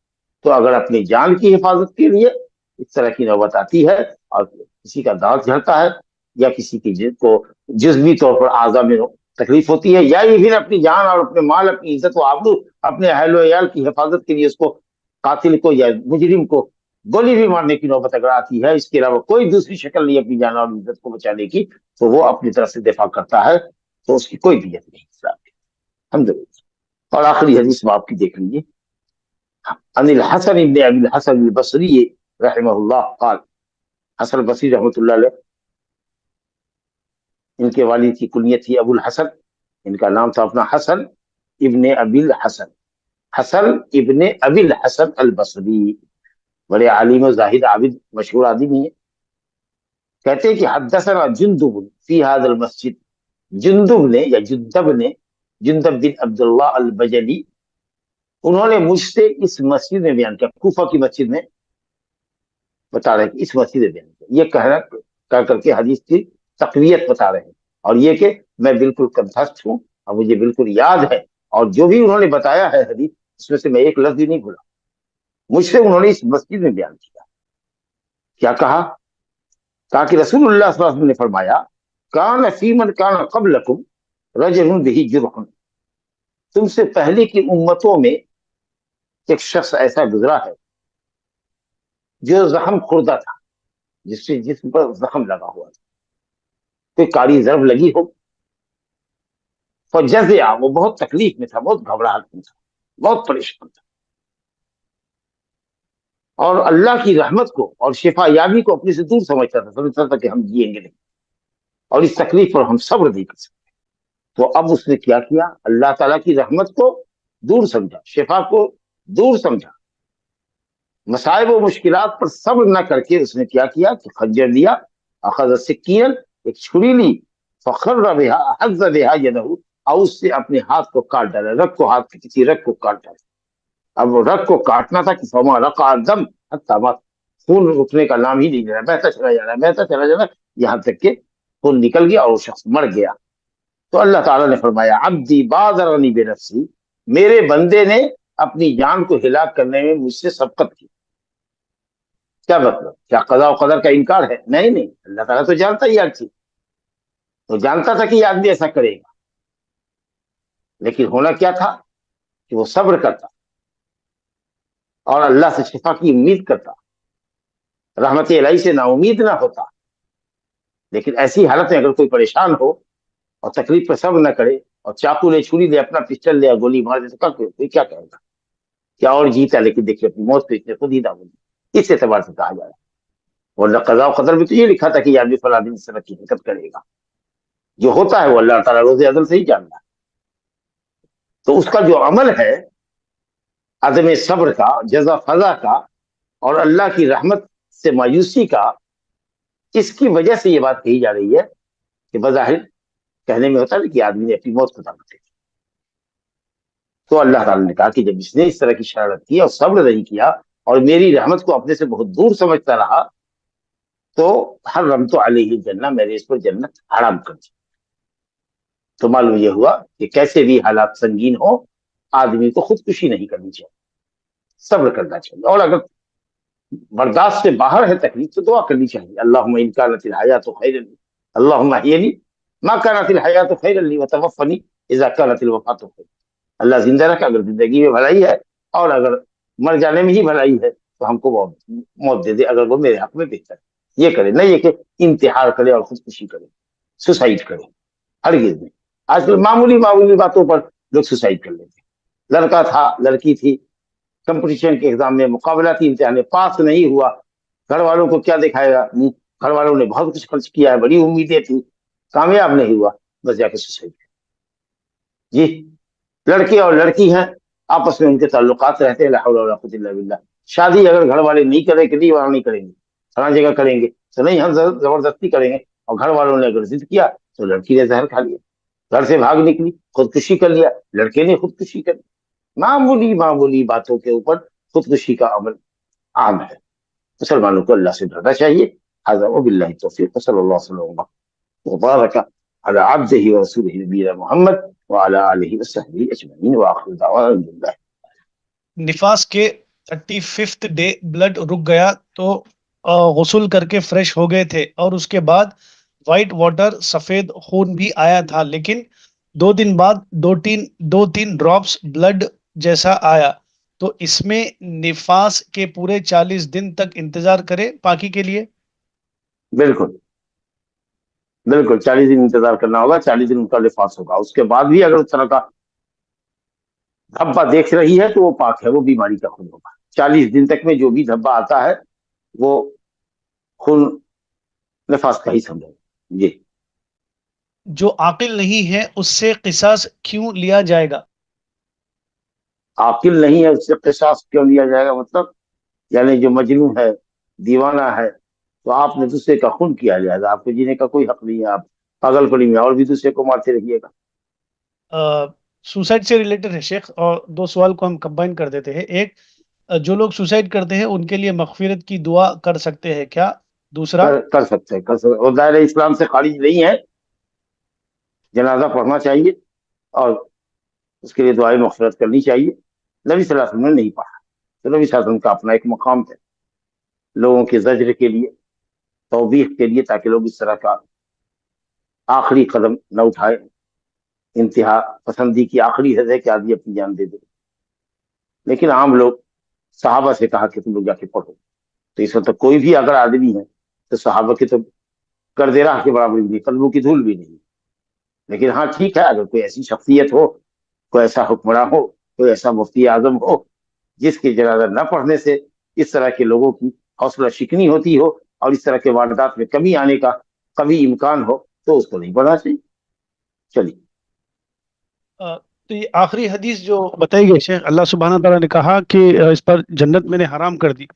تو اگر اپنی جان کی حفاظت کے لیے اس طرح کی نوبت آتی ہے اور کسی کا دانت جھڑتا ہے، یا کسی کی کو جزوی طور پر اعضاء میں تکلیف ہوتی ہے، یا یہ پھر اپنی جان اور اپنے مال، اپنی عزت و آبرو، اپنے اہل و عیال کی حفاظت کے لیے اس کو، قاتل کو یا مجرم کو گولی بھی مارنے کی نوبت اگر آتی ہے، اس کے علاوہ کوئی دوسری شکل نہیں اپنی جان اور عزت کو بچانے کی، تو وہ اپنی طرف سے دفاع کرتا ہے، تو اس کی کوئی دیت نہیں اسلام میں۔ الحمدللہ۔ اور آخری حدیث میں آپ کی دیکھ لیجیے، عن الحسن ابن ابی الحسن البصری رحمہ اللہ قال، حسن بصری رحمۃ اللہ علیہ، ان کے والد کی کنیت تھی ابو الحسن، ان کا نام تھا اپنا حسن ابن ابی الحسن، حسن ابن ابی الحسن البصری، بڑے عالم و زاہد عابد مشہور آدمی ہیں۔ کہتے ہیں کہ حدثنا جندب فی هذا المسجد، جندب نے یا جندب نے، جندب بن عبداللہ البجلی، انہوں نے مجھ سے اس مسجد میں بیان کیا، کوفہ کی مسجد میں، بتا رہے ہیں کہ اس مسجد میں بیان کیا، یہ کہہ کر کے حدیث کی تقویت بتا رہے ہیں، اور یہ کہ میں بالکل کنٹھسٹ ہوں اور مجھے بالکل یاد ہے، اور جو بھی انہوں نے بتایا ہے حدیث، اس میں سے میں ایک لفظ بھی نہیں بھولا۔ مجھ سے انہوں نے اس مسجد میں بیان کیا، کیا کہا کہ رسول اللہ صلی اللہ علیہ وسلم نے فرمایا، کان فی من کان قبلکم رجل بہ جرح، تم سے پہلے کی امتوں میں ایک شخص ایسا گزرا ہے جو زخم خوردہ تھا، جس سے جسم پر زخم لگا ہوا تھا، کوئی کاری ضرب لگی ہو، فجزع، وہ بہت تکلیف میں تھا، بہت گھبراہٹ میں تھا، بہت پریشان تھا، اور اللہ کی رحمت کو اور شفا یابی کو اپنے سے دور سمجھتا تھا کہ ہم جیئیں گے نہیں، اور اس تکلیف پر ہم صبر نہیں کر سکتے۔ تو اب اس نے کیا کیا، اللہ تعالیٰ کی رحمت کو دور سمجھا، شفا کو دور سمجھا، مصائب و مشکلات پر صبر نہ کر کے اس نے کیا کہ خنجر لیا، اخذ سکین، ایک چھری لی، فخر بہا، احز بہا یدہ، اور اس سے اپنے ہاتھ کو کاٹ ڈالا، رگ کو، ہاتھ کی کسی رگ کو کاٹ ڈالا۔ اب وہ رگ کو کاٹنا تھا کہ فما رقع دم حتی مات، خون رکنے کا نام ہی نہیں لے رہا، بہتا چلا جا رہا ہے، بہتا چلا جا رہا ہے، یہاں تک کہ خون نکل گیا اور وہ شخص مر گیا۔ تو اللہ تعالیٰ نے فرمایا، عبدی بادرنی بنفسی، میرے بندے نے اپنی جان کو ہلاک کرنے میں مجھ سے سبقت کی، کیا مطلب؟ کیا قضاء و قدر کا انکار ہے؟ نہیں نہیں، اللہ تعالیٰ تو جانتا ہی ہر چیز، تو جانتا تھا کہ یہ آدمی ایسا کرے گا، لیکن ہونا کیا تھا کہ وہ صبر کرتا اور اللہ سے شفا کی امید کرتا، رحمت الہی سے نا امید نہ ہوتا۔ لیکن ایسی حالت میں اگر کوئی پریشان ہو اور تکلیف پر صبر نہ کرے اور چاقو لے، چھری لے، اپنا پسٹل لے، گولی مار دے، تو کوئی کیا کہے گا؟ کیا اور جیتا، لیکن دیکھیے اپنی موت پہ اس نے خود ہی نہ بولی، اس اعتبار سے کہا جائے۔ ورنہ قضاء و قدر میں تو یہ لکھا تھا کہ یہ آدمی فلاں دن اس طرح کی حرکت کرے گا، جو ہوتا ہے وہ اللہ تعالیٰ روز ازل سے ہی جانتا ہے۔ تو اس کا جو عمل ہے عدم صبر کا، جزا فضا کا، اور اللہ کی رحمت سے مایوسی کا، اس کی وجہ سے یہ بات کہی جا رہی ہے کہ بظاہر کہنے میں ہوتا ہے کہ آدمی نے اپنی موت کو طلب کی، تو اللہ تعالیٰ نے کہا کہ جب اس نے اس طرح کی شرارت کی اور صبر نہیں کیا اور میری رحمت کو اپنے سے بہت دور سمجھتا رہا، تو حرمت علیہ الجنہ، میں نے اس پر جنت حرام کر دی۔ تو معلوم یہ ہوا کہ کیسے بھی حالات سنگین ہو، آدمی کو خودکشی نہیں کرنی چاہیے، صبر کرنا چاہیے، اور اگر برداشت سے باہر ہے تکلیف تو دعا کرنی چاہیے، اللہم ان کانت الحیات خیرا لی، اللہم احینی ما کانت الحیات خیرا لی وتوفنی اذا کانت الوفات خیرا، اللہ زندہ رکھ اگر زندگی میں بھلائی ہے، اور اگر مر جانے میں ہی بھلائی ہے تو ہم کو موت دے دے اگر وہ میرے حق میں بہتر ہے۔ یہ کرے، نہیں یہ کہ انتحار کرے اور خودکشی کرے، سوسائڈ کرے، ہرگز نہیں۔ آج کل معمولی معمولی باتوں پر لوگ سوسائڈ کر لیتے ہیں، لڑکا تھا، لڑکی تھی، کمپٹیشن کے ایگزام میں، مقابلتی امتحان میں پاس نہیں ہوا، گھر والوں کو کیا دکھائے گا منہ، گھر والوں نے بہت کچھ خرچ کیا ہے، بڑی امیدیں تھی، کامیاب نہیں ہوا، بس جا کے سوسائڈ کر۔ جی، لڑکے اور لڑکی ہیں، آپس میں ان کے تعلقات رہتے ہیں، لا حول ولا قوت الا باللہ، شادی اگر گھر والے نہیں کریں کہ نہیں، وہاں نہیں کریں گے، فلاں جگہ کریں گے تو نہیں، ہم زبردستی کریں گے، اور گھر والوں نے اگر ضد کیا تو لڑکی نے زہر کھا لیا، گھر سے بھاگ نکلی، خودکشی کر لیا، لڑکے نے خودکشی کر لی۔ معمولی معمولی باتوں کے اوپر خودکشی کا عمل عام ہے۔ مسلمانوں کو اللہ سے ڈرنا چاہیے۔ ھذا وباللہ التوفیق، صلی اللہ وسلم وبارک علی عبدہ ورسولہ نبینا محمد وعلی آلہ وصحبہ اجمعین، وآخر دعوانا الحمد للہ۔ نفاس کے 35th ڈے بلڈ رک گیا تو غسل کر کے فریش ہو گئے تھے، اور اس کے بعد وائٹ واٹر سفید خون بھی آیا تھا، لیکن 2 دن بعد دو تین ڈراپس بلڈ جیسا آیا، تو اس میں نفاس کے پورے 40 دن تک انتظار کرے پاکی کے لیے؟ بالکل بالکل، 40 دن انتظار کرنا ہوگا، 40 دن ان کا نفاس ہوگا، اس کے بعد بھی اگر اس طرح کا دھبا دیکھ رہی ہے تو وہ پاک ہے، وہ بیماری کا خون ہوگا۔ 40 دن تک میں جو بھی دھبا آتا ہے وہ خون نفاس کا ہی سمجھے۔ جی، جو عاقل نہیں ہے اس سے قصاص کیوں لیا جائے گا؟ عاقل نہیں ہے اس سے قصاص کیوں لیا جائے گا؟ مطلب یعنی جو مجنون ہے، دیوانہ ہے، تو آپ نے دوسرے کا خون کیا جائے گا، آپ کو جینے کا کوئی حق نہیں ہے، آپ پاگل پڑی میں اور بھی دوسرے کو مارتے رہیے گا۔ سوسائڈ سے ریلیٹڈ ہے شیخ، اور 2 سوال کو ہم کمبائن کر دیتے ہیں۔ ایک، جو لوگ سوسائڈ کرتے ہیں ان کے لیے مغفرت کی دعا کر سکتے ہیں کیا؟ دوسرا، کر سکتے ہیں، اور دائرہ اسلام سے خارج نہیں ہے، جنازہ پڑھنا چاہیے اور اس کے لیے دعائیں مغفرت کرنی چاہیے۔ نبی صلی اللہ علیہ وسلم نے نہیں پڑھا، تو نبی صلی اللہ علیہ وسلم کا اپنا ایک مقام ہے لوگوں کے زجر کے لیے، توبیخ کے لیے، تاکہ لوگ اس طرح کا آخری قدم نہ اٹھائے، انتہا پسندی کی آخری حد ہے کہ آدمی اپنی جان دے دے۔ لیکن عام لوگ، صحابہ سے کہا کہ تم لوگ جا کے پڑھو، تو اس وقت کوئی بھی اگر آدمی ہے تو صحابہ کے تو گرد راہ کے برابر بھی نہیں، قدموں کی دھول بھی نہیں۔ لیکن ہاں ٹھیک ہے، اگر کوئی ایسی شخصیت ہو، کوئی ایسا حکمراں ہو، کوئی ایسا مفتی اعظم ہو جس کے جنازہ نہ پڑھنے سے اس طرح کے لوگوں کی حوصلہ شکنی ہوتی ہو اور اس طرح کے واردات میں کمی آنے کا کبھی امکان ہو، تو اس کو نہیں پڑھنا چاہیے۔ چلیے، تو یہ آخری حدیث جو بتائی گئی شیخ، اللہ سبحانہ تعالیٰ نے کہا کہ اس پر جنت میں نے حرام کر دی،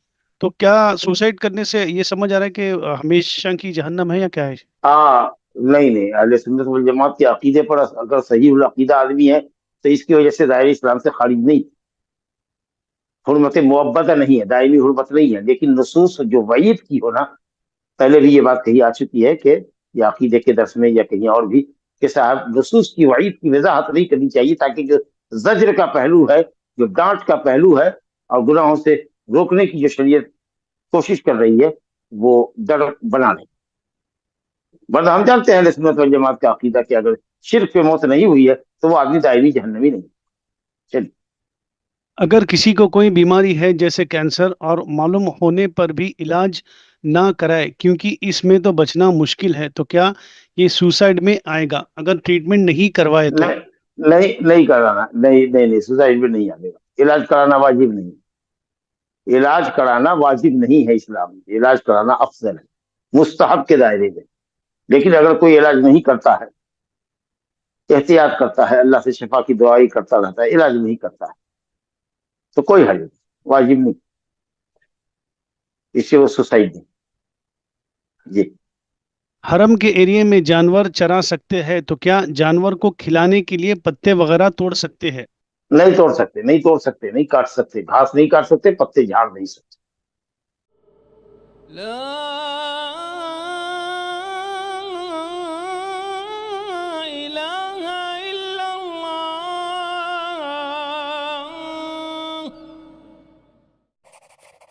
تو کیا سوسائڈ کرنے سے یہ سمجھ آ رہا ہے کہ ہمیشہ کی جہنم ہے یا کیا ہے؟ نہیں نہیں، اہل سنت والجماعت کے عقیدے پر اگر صحیح العقیدہ آدمی ہے تو اس کی وجہ سے دائرہ اسلام سے خارج نہیں، حرمت معبدہ نہیں ہے، دائمی حرمت نہیں ہے، لیکن نصوص جو وعید کی ہو نا، پہلے بھی یہ بات کہی آ چکی ہے کہ یہ عقیدے کے درس میں یا کہیں اور بھی، کہ صاحب نصوص کی وعید کی وضاحت نہیں کرنی چاہیے، تاکہ جو زجر کا پہلو ہے، جو ڈانٹ کا پہلو ہے، اور گناہوں سے روکنے کی جو شریعت کوشش کر رہی ہے وہ ڈر بنانے. ورنہ ہم جانتے ہیں اہل سنت والجماعت کا عقیدہ کہ اگر شرک پہ موت نہیں ہوئی ہے تو وہ آدمی دائمی جہنمی نہیں. چلیے. اگر کسی کو کوئی بیماری ہے جیسے کینسر اور معلوم ہونے پر بھی علاج نہ کرائے کیونکہ اس میں تو بچنا مشکل ہے تو کیا یہ سوسائڈ میں آئے گا اگر ٹریٹمنٹ نہیں کروائے تو؟ نہیں کرانا. نہیں سوسائڈ میں نہیں آنے گا. علاج کرانا واجب نہیں. علاج کرانا واجب نہیں ہے اسلام میں. علاج کرانا افضل ہے, مستحب کے دائرے میں. لیکن اگر کوئی علاج نہیں کرتا ہے, احتیاط کرتا ہے, اللہ سے شفا کی دعائی کرتا رہتا ہے, علاج نہیں کرتا ہے, تو کوئی حل نہیں, واجب نہیں. اس سے وہ سوسائڈ نہیں. جی. حرم کے ایریے میں جانور چرا سکتے ہیں تو کیا جانور کو کھلانے کے لیے پتے وغیرہ توڑ سکتے ہیں؟ نہیں توڑ سکتے, نہیں کاٹ سکتے, گھاس نہیں کاٹ سکتے, پتے جھاڑ نہیں سکتے. لا إله إلا الله.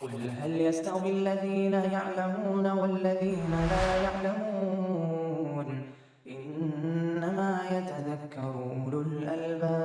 قل هل يستوي الذين يعلمون والذين لا يعلمون إنما يتذكر أولو الألباب.